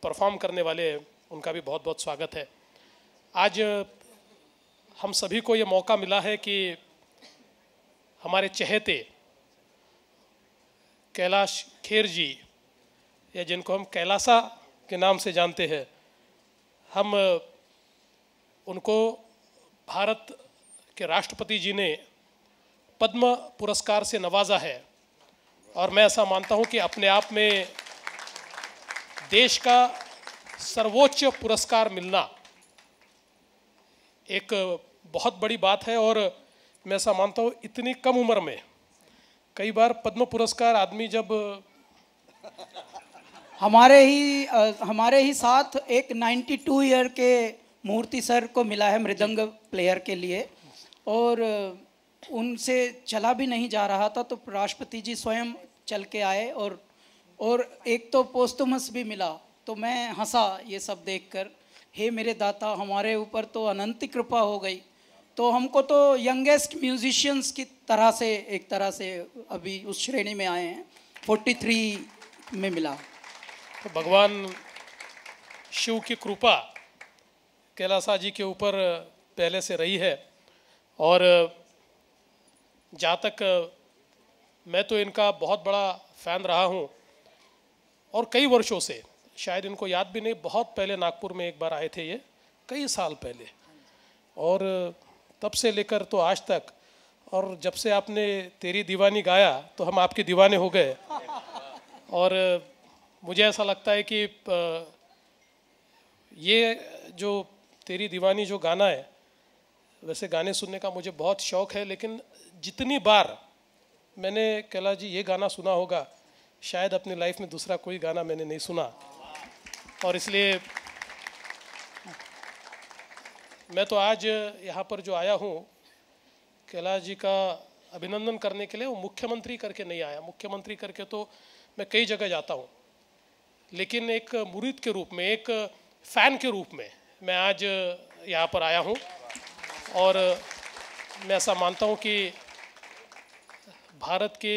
परफॉर्म करने वाले हैं. उनका भी बहुत बहुत स्वागत है. आज हम सभी को ये मौका मिला है कि हमारे चहेते कैलाश खेर जी, या जिनको हम कैलासा के नाम से जानते हैं, हम उनको भारत के राष्ट्रपति जी ने पद्म पुरस्कार से नवाजा है. और मैं ऐसा मानता हूं कि अपने आप में देश का सर्वोच्च पुरस्कार मिलना एक बहुत बड़ी बात है. और मैं ऐसा मानता हूं इतनी कम उम्र में, कई बार पद्म पुरस्कार आदमी जब हमारे ही साथ एक 92 ईयर के मूर्ति सर को मिला है मृदंग प्लेयर के लिए, और उनसे चला भी नहीं जा रहा था, तो राष्ट्रपति जी स्वयं चल के आए, और एक तो पोस्टुमस भी मिला. तो मैं हंसा ये सब देखकर. हे मेरे दाता, हमारे ऊपर तो अनंत कृपा हो गई. तो हमको तो यंगेस्ट म्यूजिशियंस की तरह से, एक तरह से अभी उस श्रेणी में आए हैं. 43 में मिला. तो भगवान शिव की कृपा कैलासा जी के ऊपर पहले से रही है. और जहाँ तक मैं तो इनका बहुत बड़ा फ़ैन रहा हूँ, और कई वर्षों से, शायद इनको याद भी नहीं, बहुत पहले नागपुर में एक बार आए थे ये, कई साल पहले, और तब से लेकर तो आज तक. और जब से आपने तेरी दीवानी गाया तो हम आपके दीवाने हो गए. और मुझे ऐसा लगता है कि ये जो तेरी दीवानी जो गाना है, वैसे गाने सुनने का मुझे बहुत शौक़ है, लेकिन जितनी बार मैंने कैलाश जी ये गाना सुना होगा, शायद अपनी लाइफ में दूसरा कोई गाना मैंने नहीं सुना. और इसलिए मैं तो आज यहाँ पर जो आया हूँ कैलाश जी का अभिनंदन करने के लिए, वो मुख्यमंत्री करके नहीं आया. मुख्यमंत्री करके तो मैं कई जगह जाता हूँ, लेकिन एक मुरीद के रूप में, एक फ़ैन के रूप में मैं आज यहाँ पर आया हूँ. और मैं ऐसा मानता हूँ कि भारत के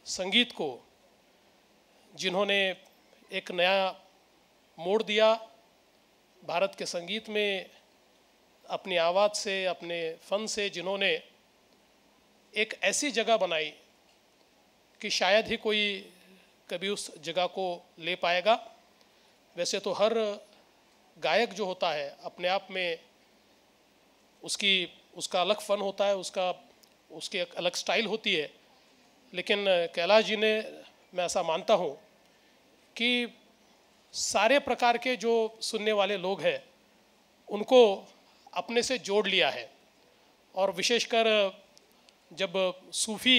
संगीत को जिन्होंने एक नया मोड़ दिया, भारत के संगीत में अपनी आवाज़ से, अपने फ़न से जिन्होंने एक ऐसी जगह बनाई कि शायद ही कोई कभी उस जगह को ले पाएगा. वैसे तो हर गायक जो होता है अपने आप में उसका अलग फ़न होता है, उसकी एक अलग स्टाइल होती है. लेकिन कैलाश जी ने, मैं ऐसा मानता हूँ कि सारे प्रकार के जो सुनने वाले लोग हैं उनको अपने से जोड़ लिया है. और विशेषकर जब सूफ़ी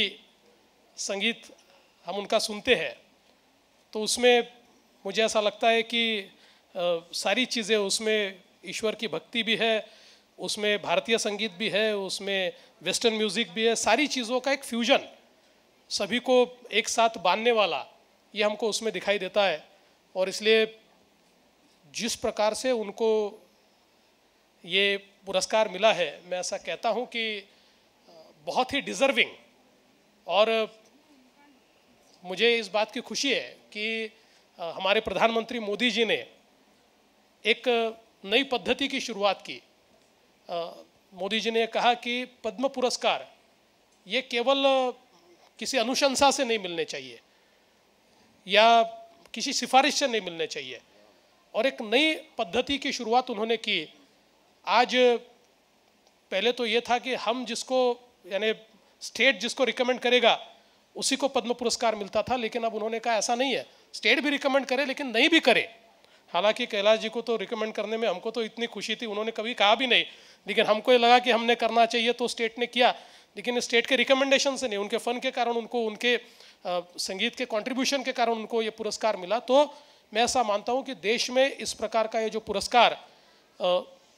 संगीत हम उनका सुनते हैं तो उसमें मुझे ऐसा लगता है कि सारी चीज़ें, उसमें ईश्वर की भक्ति भी है, उसमें भारतीय संगीत भी है, उसमें वेस्टर्न म्यूज़िक भी है, सारी चीज़ों का एक फ्यूजन, सभी को एक साथ बांधने वाला, ये हमको उसमें दिखाई देता है। और इसलिए जिस प्रकार से उनको ये पुरस्कार मिला है, मैं ऐसा कहता हूँ कि बहुत ही डिज़र्विंग। और मुझे इस बात की खुशी है कि हमारे प्रधानमंत्री मोदी जी ने एक नई पद्धति की शुरुआत की। मोदी जी ने कहा कि पद्म पुरस्कार ये केवल किसी अनुशंसा से नहीं मिलने चाहिए या किसी सिफारिश से नहीं मिलने चाहिए, और एक नई पद्धति की शुरुआत उन्होंने की। आज पहले तो ये था कि हम जिसको, यानी स्टेट जिसको रिकमेंड करेगा उसी को पद्म पुरस्कार मिलता था, लेकिन अब उन्होंने कहा ऐसा नहीं है, स्टेट भी रिकमेंड करे लेकिन नहीं भी करे। हालांकि कैलाश जी को तो रिकमेंड करने में हमको तो इतनी खुशी थी, उन्होंने कभी कहा भी नहीं, लेकिन हमको ये लगा कि हमने करना चाहिए तो स्टेट ने किया, लेकिन स्टेट के रिकमेंडेशन से नहीं, उनके फ़न के कारण उनको, उनके संगीत के कंट्रीब्यूशन के कारण उनको ये पुरस्कार मिला। तो मैं ऐसा मानता हूँ कि देश में इस प्रकार का ये जो पुरस्कार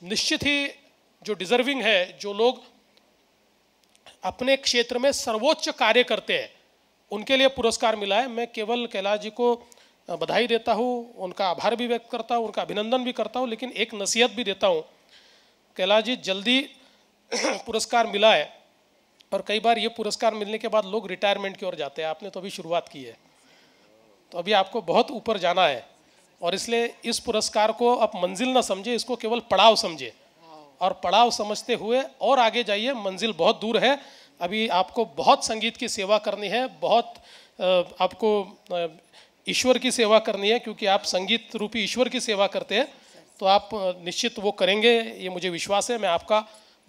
निश्चित ही जो डिज़र्विंग है, जो लोग अपने क्षेत्र में सर्वोच्च कार्य करते हैं, उनके लिए पुरस्कार मिला है। मैं केवल कैलाश जी को बधाई देता हूँ, उनका आभार भी व्यक्त करता हूँ, उनका अभिनंदन भी करता हूँ, लेकिन एक नसीहत भी देता हूँ। कैलाश जी, जल्दी पुरस्कार मिला है और कई बार ये पुरस्कार मिलने के बाद लोग रिटायरमेंट की ओर जाते हैं, आपने तो अभी शुरुआत की है, तो अभी आपको बहुत ऊपर जाना है, और इसलिए इस पुरस्कार को आप मंजिल ना समझे, इसको केवल पड़ाव समझे, और पड़ाव समझते हुए और आगे जाइए, मंजिल बहुत दूर है। अभी आपको बहुत संगीत की सेवा करनी है, बहुत आपको ईश्वर की सेवा करनी है, क्योंकि आप संगीत रूपी ईश्वर की सेवा करते हैं, तो आप निश्चित वो करेंगे, ये मुझे विश्वास है। मैं आपका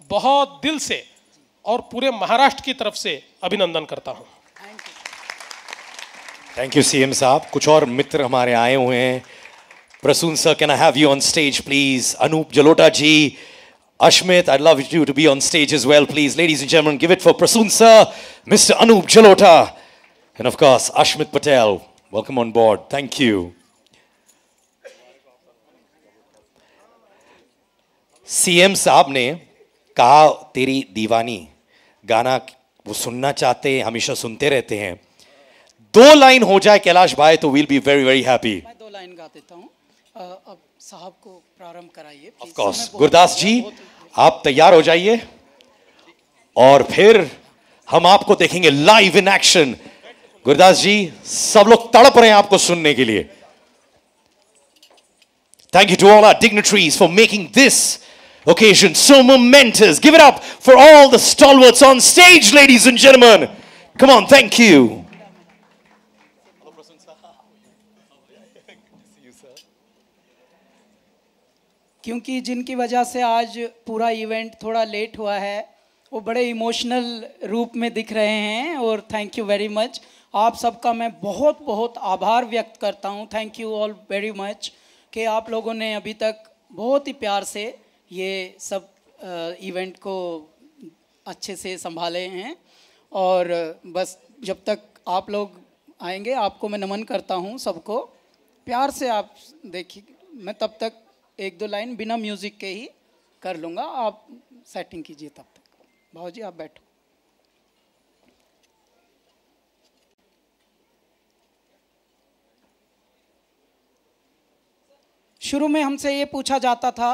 बहुत दिल से और पूरे महाराष्ट्र की तरफ से अभिनंदन करता हूँ। थैंक यू सीएम साहब। कुछ और मित्र हमारे आए हुए हैं। Prasoon sir, can I have you on stage please? Anup Jalota ji, Ashmit, I'd love you to be on stage as well, please. Ladies and gentlemen, give it for Prasoon sir, Mr. Anup Jalota, and of course, Ashmit Patel. Welcome on board. Thank you. CM साहब ने कहा तेरी दीवानी गाना वो सुनना चाहते हैं, हमेशा सुनते रहते हैं। 2 लाइन हो जाए कैलाश भाई तो we'll be very very happy. मैं 2 लाइन गा देता हूँ। अब साहब को प्रारंभ कराइए। Of course, गुरदास जी आप तैयार हो जाइए और फिर हम आपको देखेंगे live in action. Gurdas ji, सब लोग तड़प रहे हैं आपको सुनने के लिए। Thank you to all our dignitaries for making this occasion so momentous. Give it up for all the stalwarts on stage, ladies and gentlemen. Come on, thank you. क्योंकि जिनकी वजह से आज पूरा इवेंट थोड़ा लेट हुआ है, वो बड़े इमोशनल रूप में दिख रहे हैं, और थैंक यू वेरी मच। आप सबका मैं बहुत बहुत आभार व्यक्त करता हूँ। Thank you all very much कि आप लोगों ने अभी तक बहुत ही प्यार से ये सब इवेंट को अच्छे से संभाले हैं, और बस जब तक आप लोग आएंगे आपको मैं नमन करता हूँ, सबको प्यार से आप देखिए। मैं तब तक 1-2 लाइन बिना म्यूज़िक के ही कर लूँगा, आप सेटिंग कीजिए तब तक। भाऊ जी आप बैठो। शुरू में हमसे ये पूछा जाता था,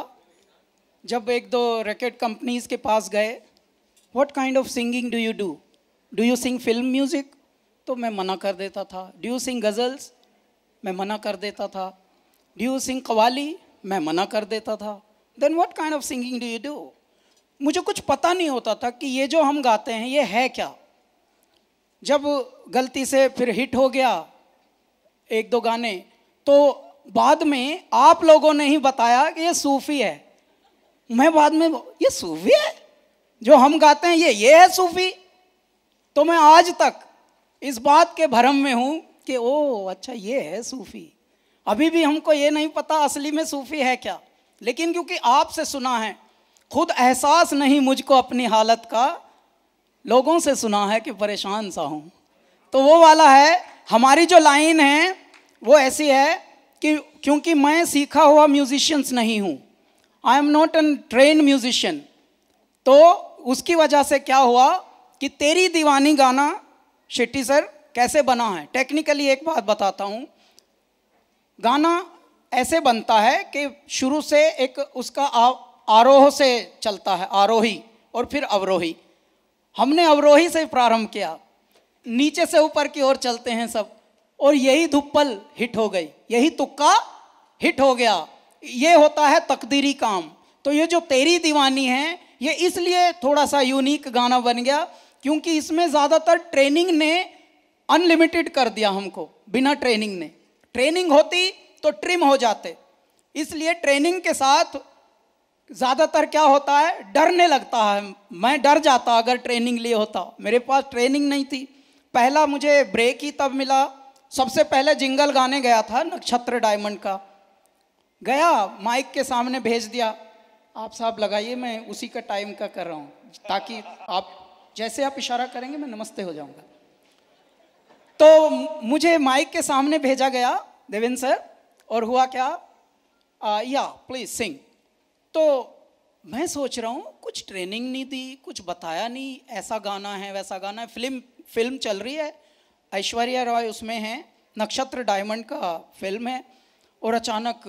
जब 1-2 रैकेट कंपनीज़ के पास गए, what kind of singing do you do you sing film music? तो मैं मना कर देता था। Do you sing ghazals? मैं मना कर देता था। Do you sing qawwali? मैं मना कर देता था। Then what kind of singing do you do? मुझे कुछ पता नहीं होता था कि ये जो हम गाते हैं ये है क्या। जब गलती से फिर हिट हो गया 1-2 गाने, तो बाद में आप लोगों ने ही बताया कि ये सूफ़ी है। मैं बाद में, ये सूफ़ी है जो हम गाते हैं, ये है सूफ़ी? तो मैं आज तक इस बात के भ्रम में हूँ कि ओह अच्छा ये है सूफ़ी। अभी भी हमको ये नहीं पता असली में सूफ़ी है क्या, लेकिन क्योंकि आपसे सुना है, खुद एहसास नहीं मुझको अपनी हालत का, लोगों से सुना है कि परेशान सा हूँ, तो वो वाला है हमारी जो लाइन है वो ऐसी है कि क्योंकि मैं सीखा हुआ म्यूजिशियंस नहीं हूँ, I am not an train musician, तो उसकी वजह से क्या हुआ कि तेरी दीवानी गाना शेट्टी सर कैसे बना है। टेक्निकली एक बात बताता हूँ, गाना ऐसे बनता है कि शुरू से एक उसका आरोह से चलता है, आरोही और फिर अवरोही। हमने अवरोही से प्रारंभ किया, नीचे से ऊपर की ओर चलते हैं सब, और यही धुप्पल हिट हो गई, यही तुक्का हिट हो गया। ये होता है तकदीरी काम। तो ये जो तेरी दीवानी है ये इसलिए थोड़ा सा यूनिक गाना बन गया क्योंकि इसमें ज़्यादातर ट्रेनिंग ने अनलिमिटेड कर दिया हमको। बिना ट्रेनिंग ने, ट्रेनिंग होती तो ट्रिम हो जाते, इसलिए ट्रेनिंग के साथ ज़्यादातर क्या होता है, डरने लगता है। मैं डर जाता अगर ट्रेनिंग लिए होता, मेरे पास ट्रेनिंग नहीं थी। पहला मुझे ब्रेक ही तब मिला, सबसे पहले जिंगल गाने गया था नक्षत्र डायमंड का, गया माइक के सामने भेज दिया, आप साहब लगाइए, मैं उसी का टाइम का कर रहा हूँ ताकि आप जैसे आप इशारा करेंगे मैं नमस्ते हो जाऊँगा। तो मुझे माइक के सामने भेजा गया देवेंद्र सर, और हुआ क्या, या प्लीज सिंग। तो मैं सोच रहा हूँ कुछ ट्रेनिंग नहीं दी, कुछ बताया नहीं, ऐसा गाना है वैसा गाना है। फिल्म चल रही है, ऐश्वर्या रॉय उसमें है, नक्षत्र डायमंड का फिल्म है, और अचानक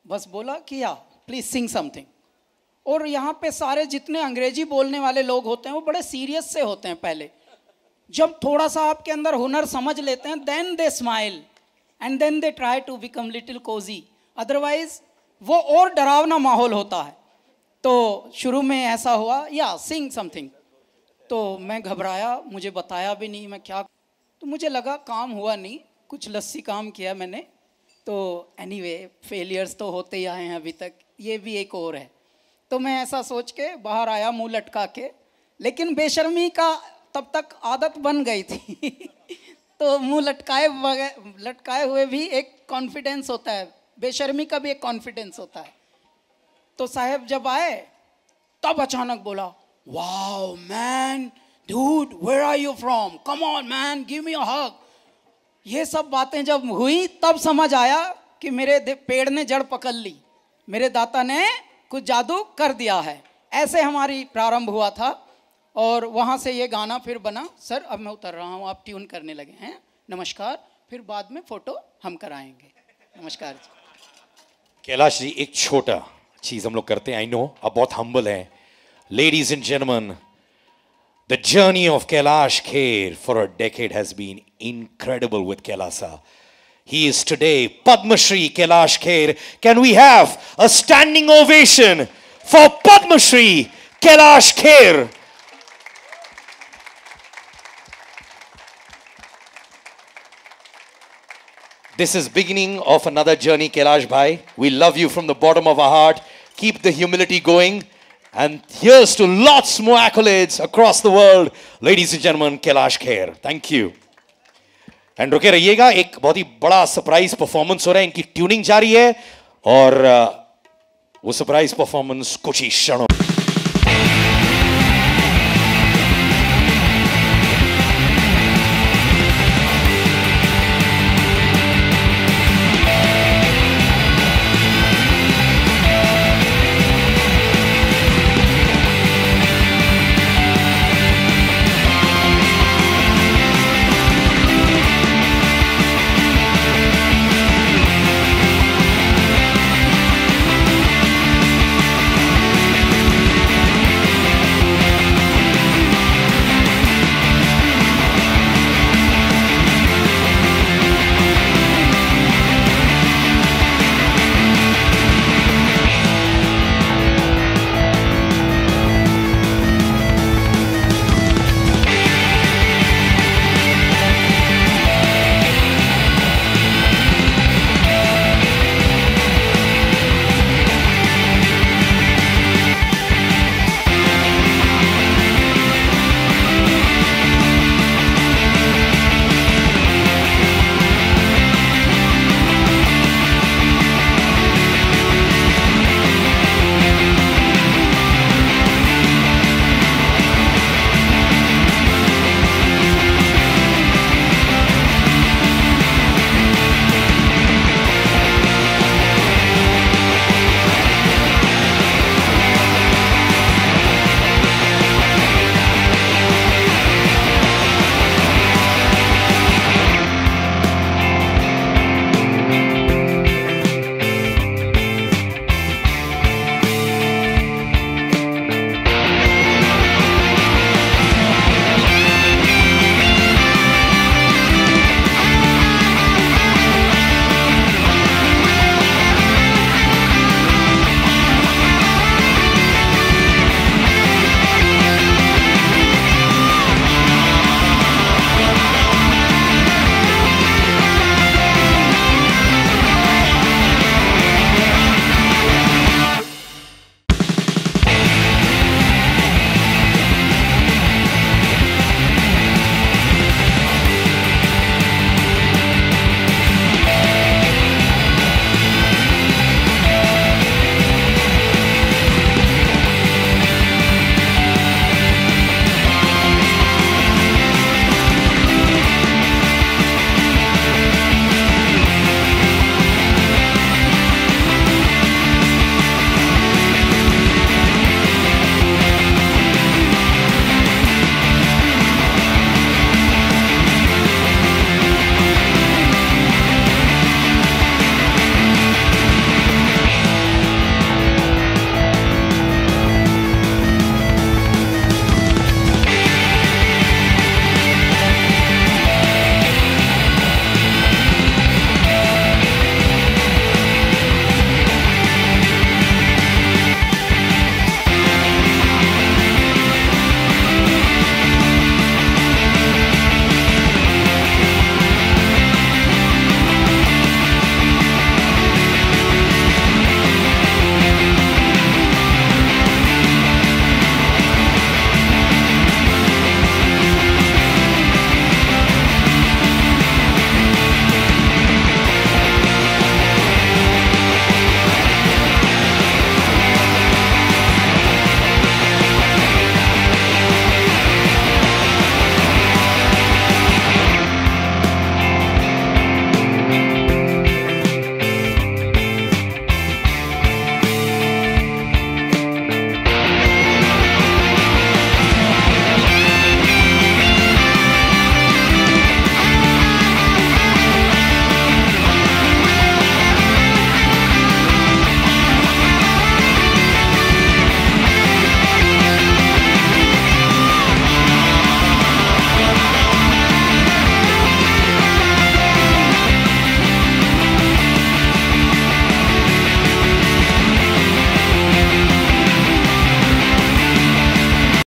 बस बोला कि या प्लीज सिंग समथिंग। और यहाँ पे सारे जितने अंग्रेजी बोलने वाले लोग होते हैं वो बड़े सीरियस से होते हैं पहले, जब थोड़ा सा आपके अंदर हुनर समझ लेते हैं then they smile and then they try to become little cosy, otherwise वो और डरावना माहौल होता है। तो शुरू में ऐसा हुआ, या सिंग समथिंग, तो मैं घबराया, मुझे बताया भी नहीं मैं क्या, तो मुझे लगा काम हुआ नहीं, कुछ लस्सी काम किया मैंने। तो एनीवे फेलियर्स तो होते ही आए हैं अभी तक, ये भी एक और है। तो मैं ऐसा सोच के बाहर आया मुंह लटका के, लेकिन बेशर्मी का तब तक आदत बन गई थी तो मुंह लटकाए हुए भी एक कॉन्फिडेंस होता है, बेशर्मी का भी एक कॉन्फिडेंस होता है। तो साहब जब आए तब अचानक बोला, wow man, dude where are you from, come on man, give me a hug. ये सब बातें जब हुई तब समझ आया कि मेरे पेड़ ने जड़ पकड़ ली, मेरे दाता ने कुछ जादू कर दिया है। ऐसे हमारी प्रारंभ हुआ था और वहाँ से ये गाना फिर बना। सर अब मैं उतर रहा हूँ, आप ट्यून करने लगे हैं, नमस्कार, फिर बाद में फोटो हम कराएंगे, नमस्कार जी। कैलाश जी एक छोटा चीज हम लोग करते हैं, आई नो आप बहुत हम्बल हैं। Ladies and gentleman, the journey of Kailash Kher for a decade has been incredible with Kailasa. He is today Padma Shri Kailash Kher. Can we have a standing ovation for Padma Shri Kailash Kher? This is beginning of another journey, Kailash Bhai. We love you from the bottom of our heart. Keep the humility going. And here's to lots more accolades across the world. Ladies and gentlemen, Kailash Kher. Thank you. And रुके रहिएगा, एक बहुत ही बड़ा surprise performance हो रहा है, इनकी tuning जारी है और वो सरप्राइज परफॉर्मेंस कुछ ही क्षणों